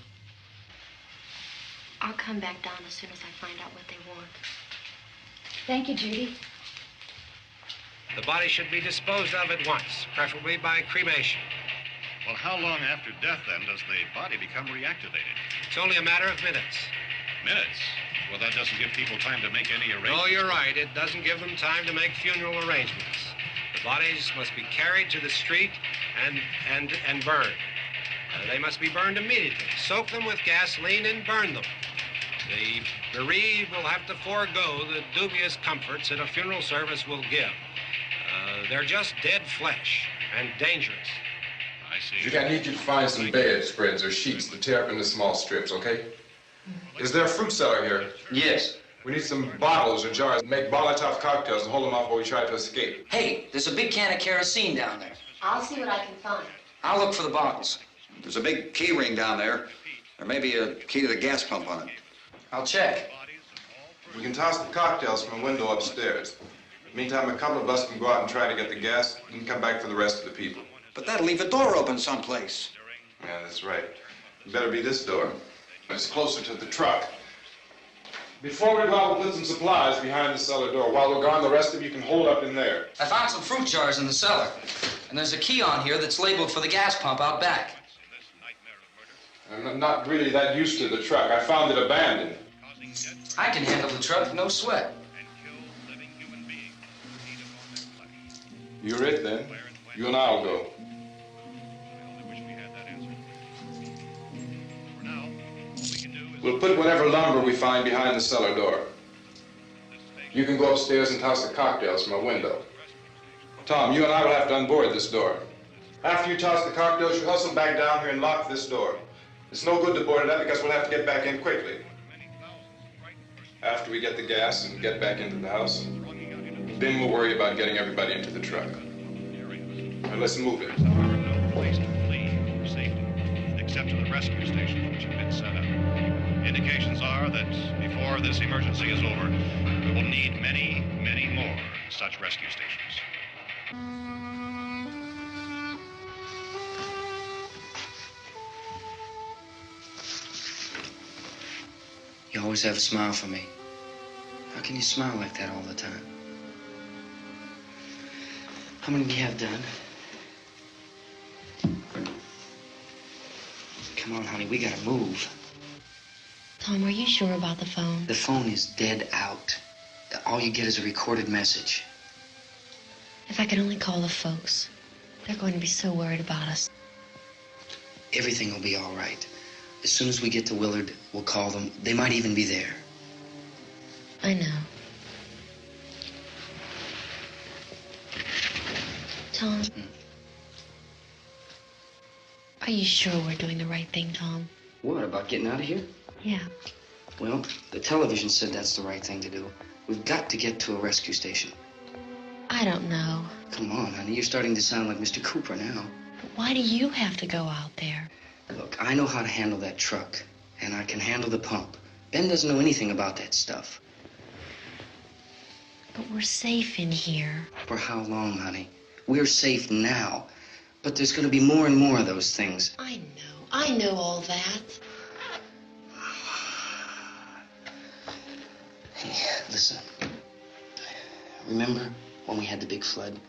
I'll come back down as soon as I find out what they want. Thank you, Judy. The body should be disposed of at once, preferably by cremation. Well, how long after death, then, does the body become reactivated? It's only a matter of minutes. Minutes? Well, that doesn't give people time to make any arrangements. No, you're right. It doesn't give them time to make funeral arrangements. The bodies must be carried to the street and burned. They must be burned immediately. Soak them with gasoline and burn them. The bereaved will have to forego the dubious comforts that a funeral service will give. They're just dead flesh and dangerous. I see. Judy, I need you to find some bedspreads or sheets to tear up into small strips, okay? Is there a fruit cellar here? Yes. We need some bottles or jars. Make Molotov cocktails and hold them off while we try to escape. Hey, there's a big can of kerosene down there. I'll see what I can find. I'll look for the bottles. There's a big key ring down there. There may be a key to the gas pump on it. I'll check. We can toss the cocktails from a window upstairs. Meantime, a couple of us can go out and try to get the gas and come back for the rest of the people. But that'll leave a door open someplace. Yeah, that's right. It better be this door. It's closer to the truck. Before we go out, we'll put some supplies behind the cellar door. While we're gone, the rest of you can hold up in there. I found some fruit jars in the cellar. And there's a key on here that's labeled for the gas pump out back. I'm not really that used to the truck. I found it abandoned. I can handle the truck, no sweat. You're it, then. You and I'll go. We'll put whatever lumber we find behind the cellar door. You can go upstairs and toss the cocktails from a window. Tom, you and I will have to unboard this door. After you toss the cocktails, you hustle back down here and lock this door. It's no good to board it up because we'll have to get back in quickly. After we get the gas and get back into the house, then we'll worry about getting everybody into the truck. Now let's move it. No place to flee for safety, except to the rescue stations which have been set up. Indications are that before this emergency is over, we will need many, many more such rescue stations. You always have a smile for me. How can you smile like that all the time? How many do you have done? Come on, honey, we gotta move. Tom, are you sure about the phone? The phone is dead out. All you get is a recorded message. If I could only call the folks. They're going to be so worried about us. Everything will be all right. As soon as we get to Willard, we'll call them. They might even be there. I know. Tom, are you sure we're doing the right thing, Tom? What, about getting out of here? Yeah. Well, the television said that's the right thing to do. We've got to get to a rescue station. I don't know. Come on, honey. You're starting to sound like Mr. Cooper now. But why do you have to go out there? Look, I know how to handle that truck, and I can handle the pump. Ben doesn't know anything about that stuff. But we're safe in here. For how long, honey? We're safe now. But there's going to be more and more of those things. I know all that. Hey, listen. Remember when we had the big flood?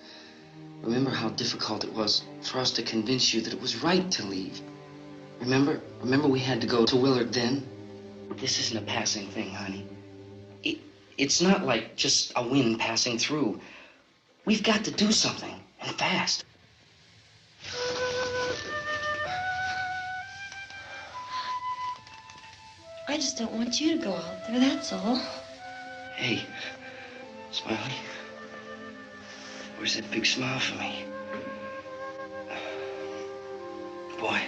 Remember how difficult it was for us to convince you that it was right to leave? Remember we had to go to Willard then? This isn't a passing thing, honey. It's not like just a wind passing through. We've got to do something, and fast. I just don't want you to go out there, that's all. Hey, Smiley. Where's that big smile for me? Boy,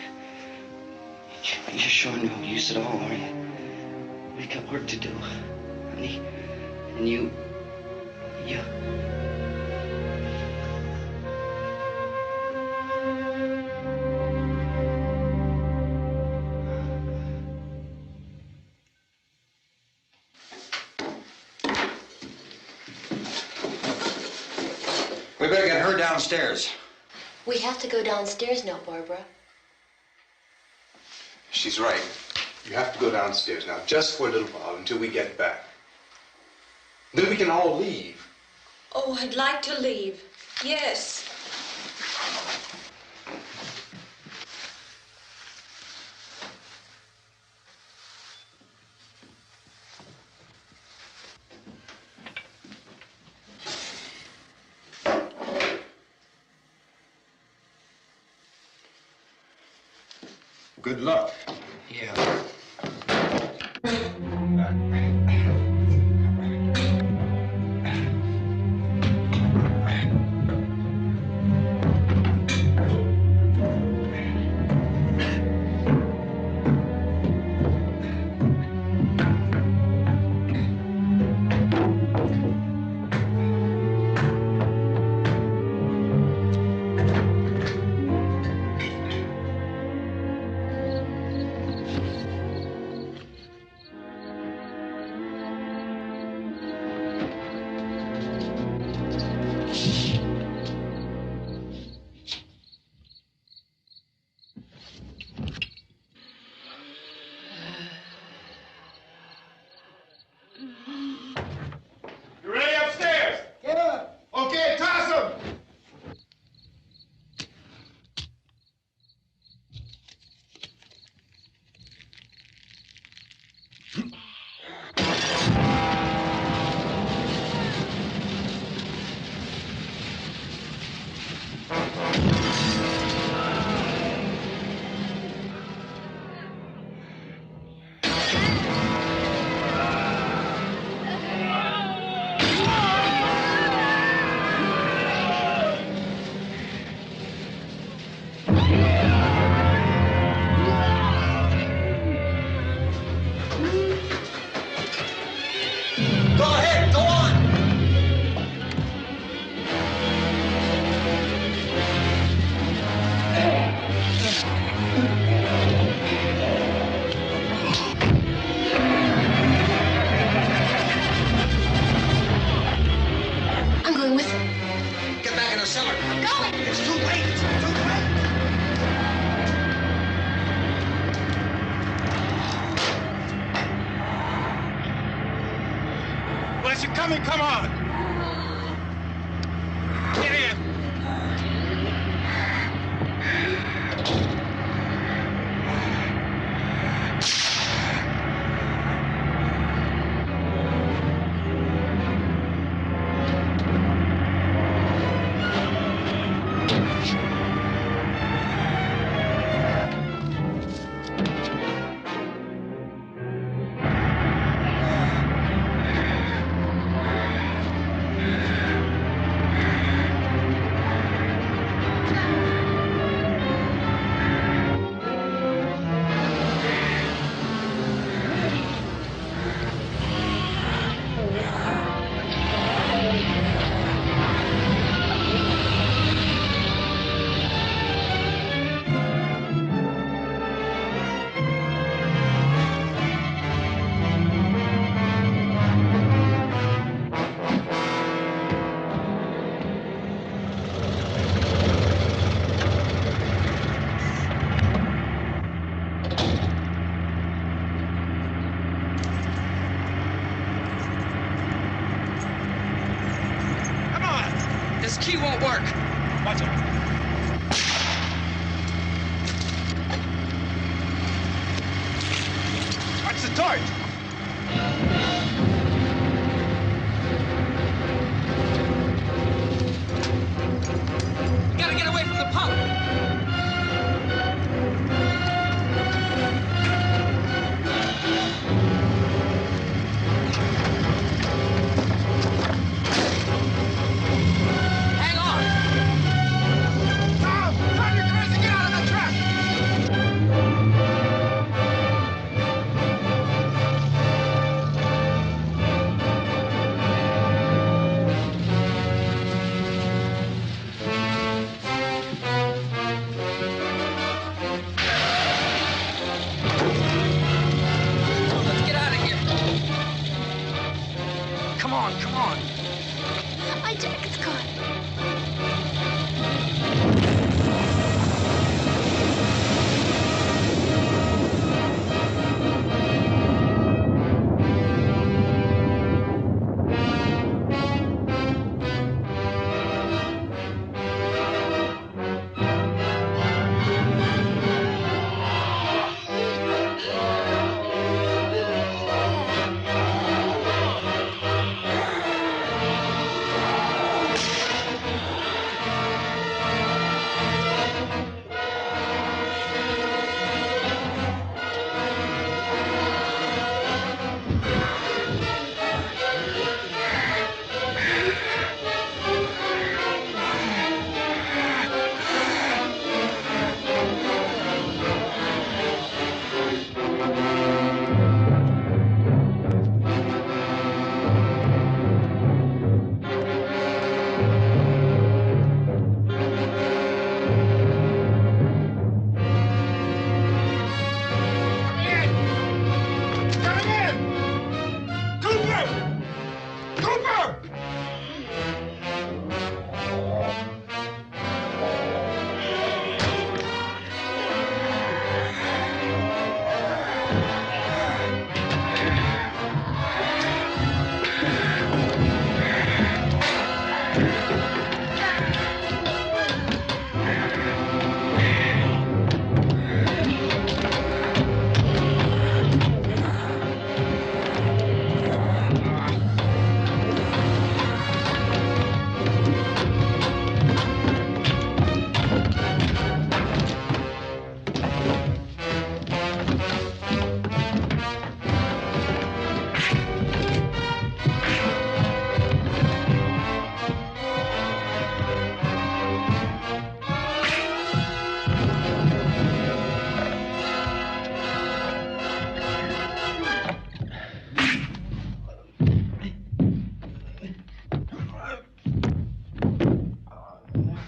you're sure no use at all, aren't you? We've got work to do, honey. And you... We better get her downstairs. We have to go downstairs now, Barbara. She's right. You have to go downstairs now, just for a little while, until we get back. Then we can all leave. Oh, I'd like to leave. Yes. Good luck. Yeah. Come on! Get in! key won't work. Watch it. Watch the torch. We gotta get away from the pump. Hang on. Tom, turn your cars and get out of the truck. Let's get out of here. Come on, come on. My jacket's caught. Coming in! Cooper! Cooper!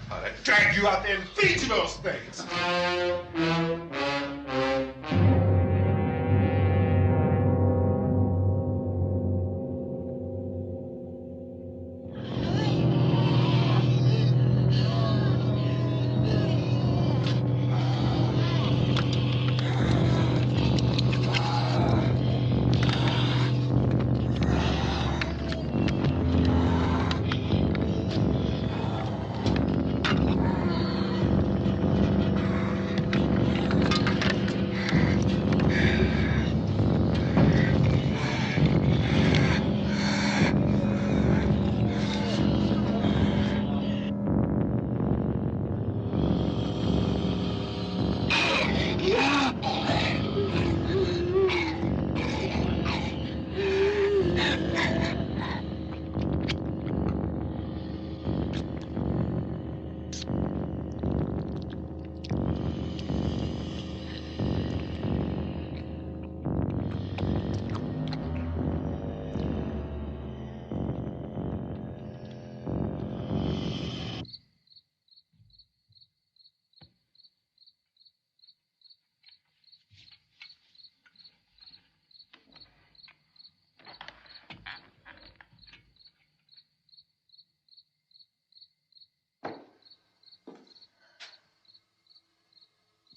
I'd drag you out there and feed you those things.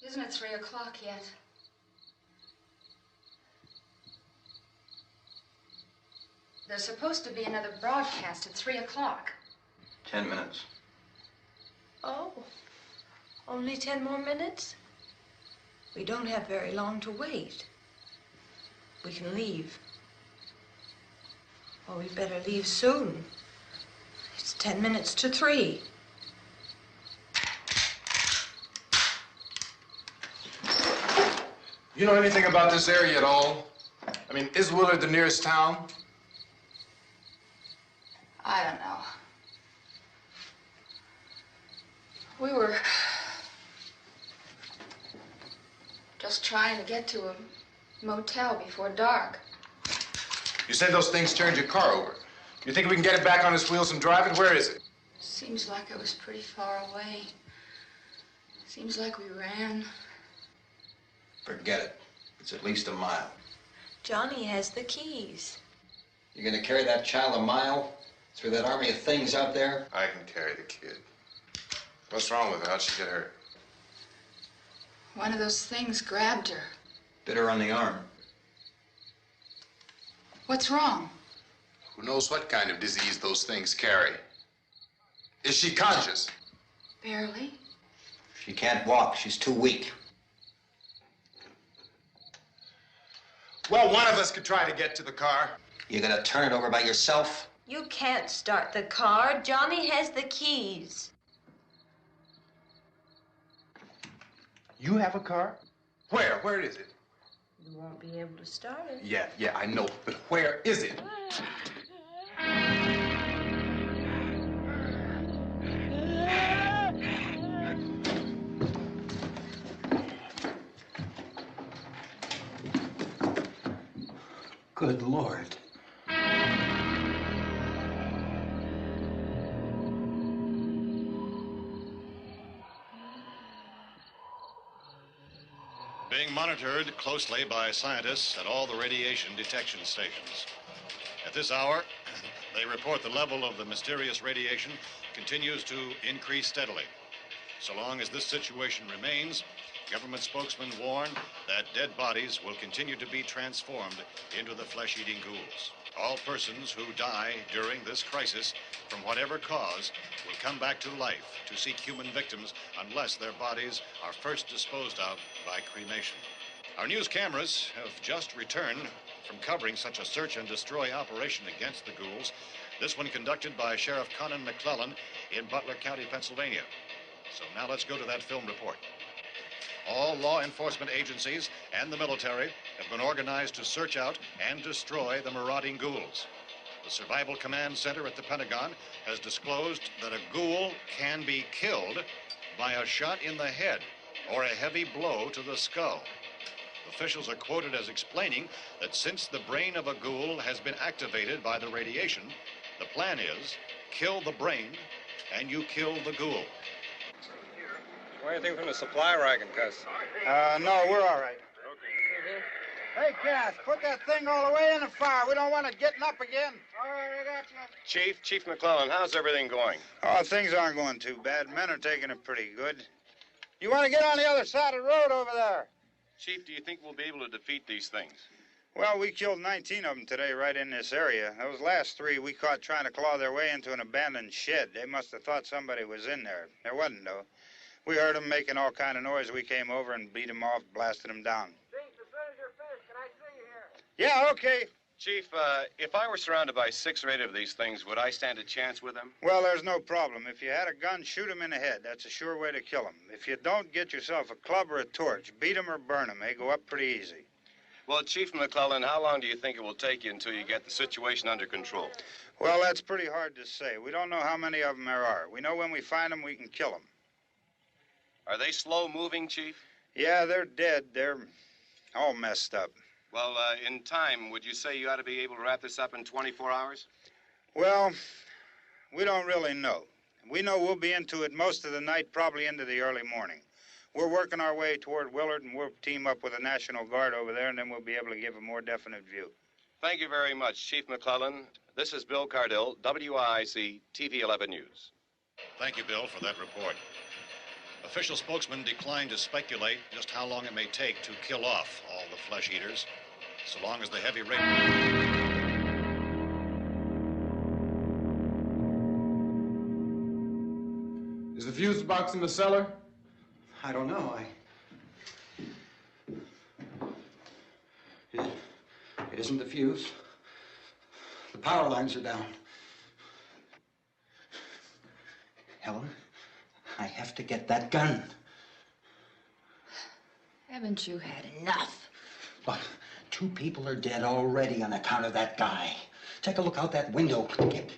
Isn't it 3 o'clock yet? There's supposed to be another broadcast at 3 o'clock. 10 minutes. Oh, only 10 more minutes? We don't have very long to wait. We can leave. Well, we better leave soon. It's 10 minutes to 3. You know anything about this area at all? I mean, is Willard the nearest town? I don't know. We were just trying to get to a motel before dark. You said those things turned your car over. You think we can get it back on its wheels and drive it? Where is it? Seems like it was pretty far away. Seems like we ran. Forget it. It's at least a mile. Johnny has the keys. You're gonna carry that child a mile through that army of things out there? I can carry the kid. What's wrong with her? How'd she get hurt? One of those things grabbed her. Bit her on the arm. What's wrong? Who knows what kind of disease those things carry? Is she conscious? Barely. She can't walk. She's too weak. Well, one of us could try to get to the car. You gonna turn it over by yourself? You can't start the car. Johnny has the keys. You have a car? Where? Where is it? You won't be able to start it. Yeah, I know. But where is it? Good Lord. Being monitored closely by scientists at all the radiation detection stations. At this hour, they report the level of the mysterious radiation continues to increase steadily. So long as this situation remains, government spokesmen warn that dead bodies will continue to be transformed into the flesh-eating ghouls. All persons who die during this crisis, from whatever cause, will come back to life to seek human victims unless their bodies are first disposed of by cremation. Our news cameras have just returned from covering such a search and destroy operation against the ghouls, this one conducted by Sheriff Conan McClellan in Butler County, Pennsylvania. So now let's go to that film report. All law enforcement agencies and the military have been organized to search out and destroy the marauding ghouls. The Survival Command Center at the Pentagon has disclosed that a ghoul can be killed by a shot in the head or a heavy blow to the skull. Officials are quoted as explaining that since the brain of a ghoul has been activated by the radiation, the plan is kill the brain and you kill the ghoul. Anything from the supply wagon, Cuz? No, we're all right. Hey, Cass, put that thing all the way in the fire. We don't want it getting up again. All right, I got you. Chief McClellan, how's everything going? Oh, things aren't going too bad. Men are taking it pretty good. You want to get on the other side of the road over there? Chief, do you think we'll be able to defeat these things? Well, we killed 19 of them today right in this area. Those last 3 we caught trying to claw their way into an abandoned shed. They must have thought somebody was in there. There wasn't, though. We heard them making all kind of noise. We came over and beat them off, blasted them down. Chief, as soon as you're finished, can I see you here? Yeah, okay. Chief, if I were surrounded by 6 or 8 of these things, would I stand a chance with them? Well, there's no problem. If you had a gun, shoot them in the head. That's a sure way to kill them. If you don't, get yourself a club or a torch. Beat them or burn them. They go up pretty easy. Well, Chief McClellan, how long do you think it will take you until you get the situation under control? Well, that's pretty hard to say. We don't know how many of them there are. We know when we find them, we can kill them. Are they slow-moving, Chief? Yeah, they're dead. They're all messed up. Well, in time, would you say you ought to be able to wrap this up in 24 hours? Well, we don't really know. We know we'll be into it most of the night, probably into the early morning. We're working our way toward Willard, and we'll team up with the National Guard over there, and then we'll be able to give a more definite view. Thank you very much, Chief McClellan. This is Bill Cardill, WIC TV 11 News. Thank you, Bill, for that report. Official spokesmen declined to speculate just how long it may take to kill off all the flesh eaters, so long as the heavy rain... Is the fuse fuse box in the cellar? I don't know. It isn't the fuse. The power lines are down. Helen, I have to get that gun. Haven't you had enough? Look, 2 people are dead already on account of that guy. Take a look out that window. Get...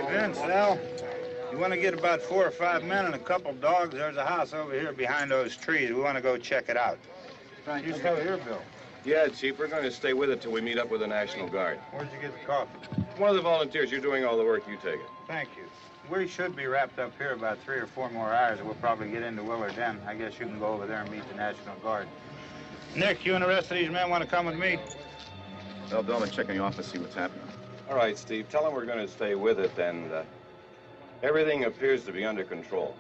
Vince, Al, you want to get about 4 or 5 men and a couple dogs? There's a house over here behind those trees. We want to go check it out. You stay here, Bill. Yeah, Chief, we're going to stay with it till we meet up with the National Guard. Where'd you get the coffee? One of the volunteers, you're doing all the work, you take it. Thank you. We should be wrapped up here about 3 or 4 more hours. We'll probably get into Willard then. I guess you can go over there and meet the National Guard. Nick, you and the rest of these men want to come with me? Well, Bill, I'm checking the office, see what's happening. All right, Steve, tell them we're going to stay with it, and everything appears to be under control.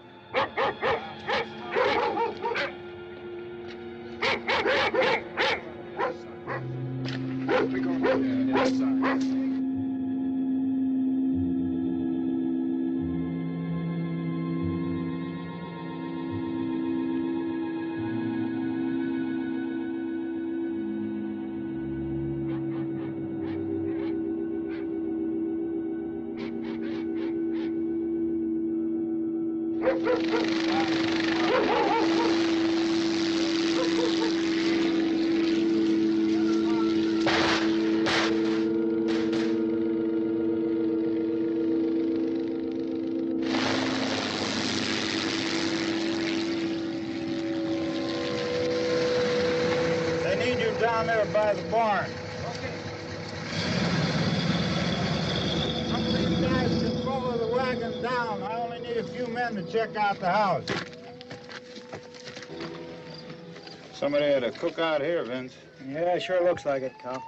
They need you down there by the barn. Some of these guys can follow the wagon down. I only need a few men to check out the house. Somebody had a cookout here, Vince. Yeah, sure looks like it, Cal.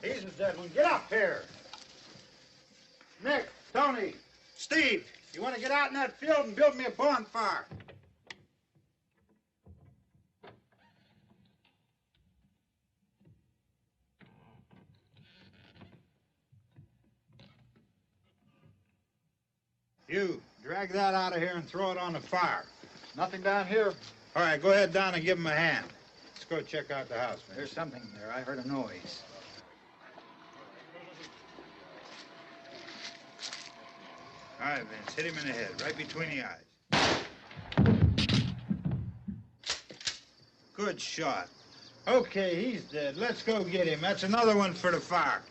He's a dead one. Get up here. Nick, Tony, Steve, you want to get out in that field and build me a bonfire? You, drag that out of here and throw it on the fire. Nothing down here. All right, go ahead down and give him a hand. Let's go check out the house, man. There's something there. I heard a noise. All right, Vince, hit him in the head, right between the eyes. Good shot. Okay, he's dead. Let's go get him. That's another one for the fire.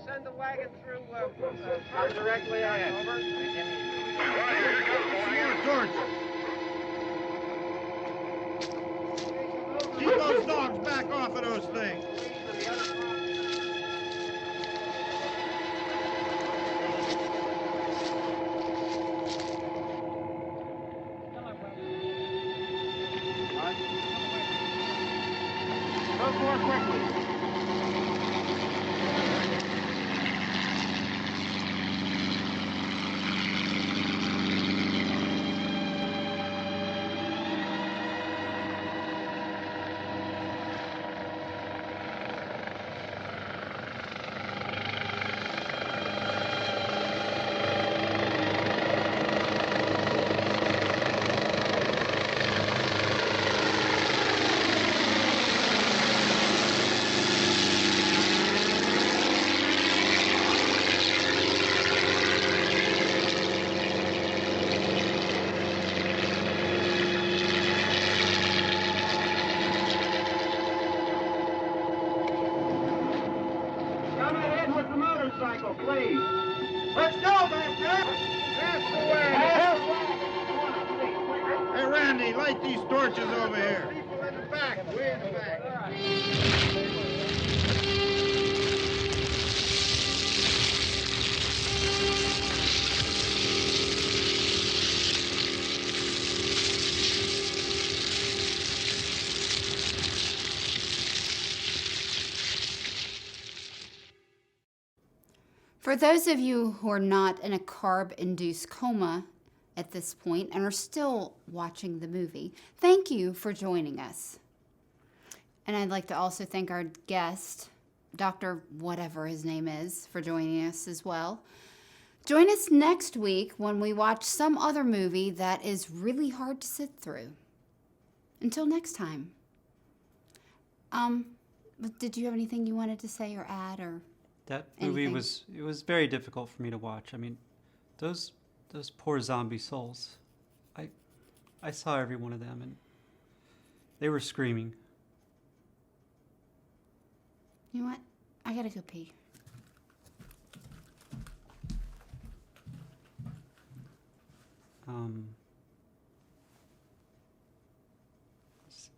Send the wagon through directly out. Over. Keep those dogs back off of those things. Go more quickly. Please. Let's go, back there. That's the way. Hey, Randy, light these torches over here. People in the back. Way in the back. For those of you who are not in a carb-induced coma at this point and are still watching the movie, thank you for joining us. And I'd like to also thank our guest, Dr. whatever his name is, for joining us as well. Join us next week when we watch some other movie that is really hard to sit through. Until next time. Did you have anything you wanted to say or add or That movie anything? was very difficult for me to watch. I mean, those poor zombie souls. I saw every one of them and they were screaming. You know what? I gotta go pee.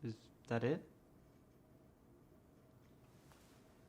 Is that it?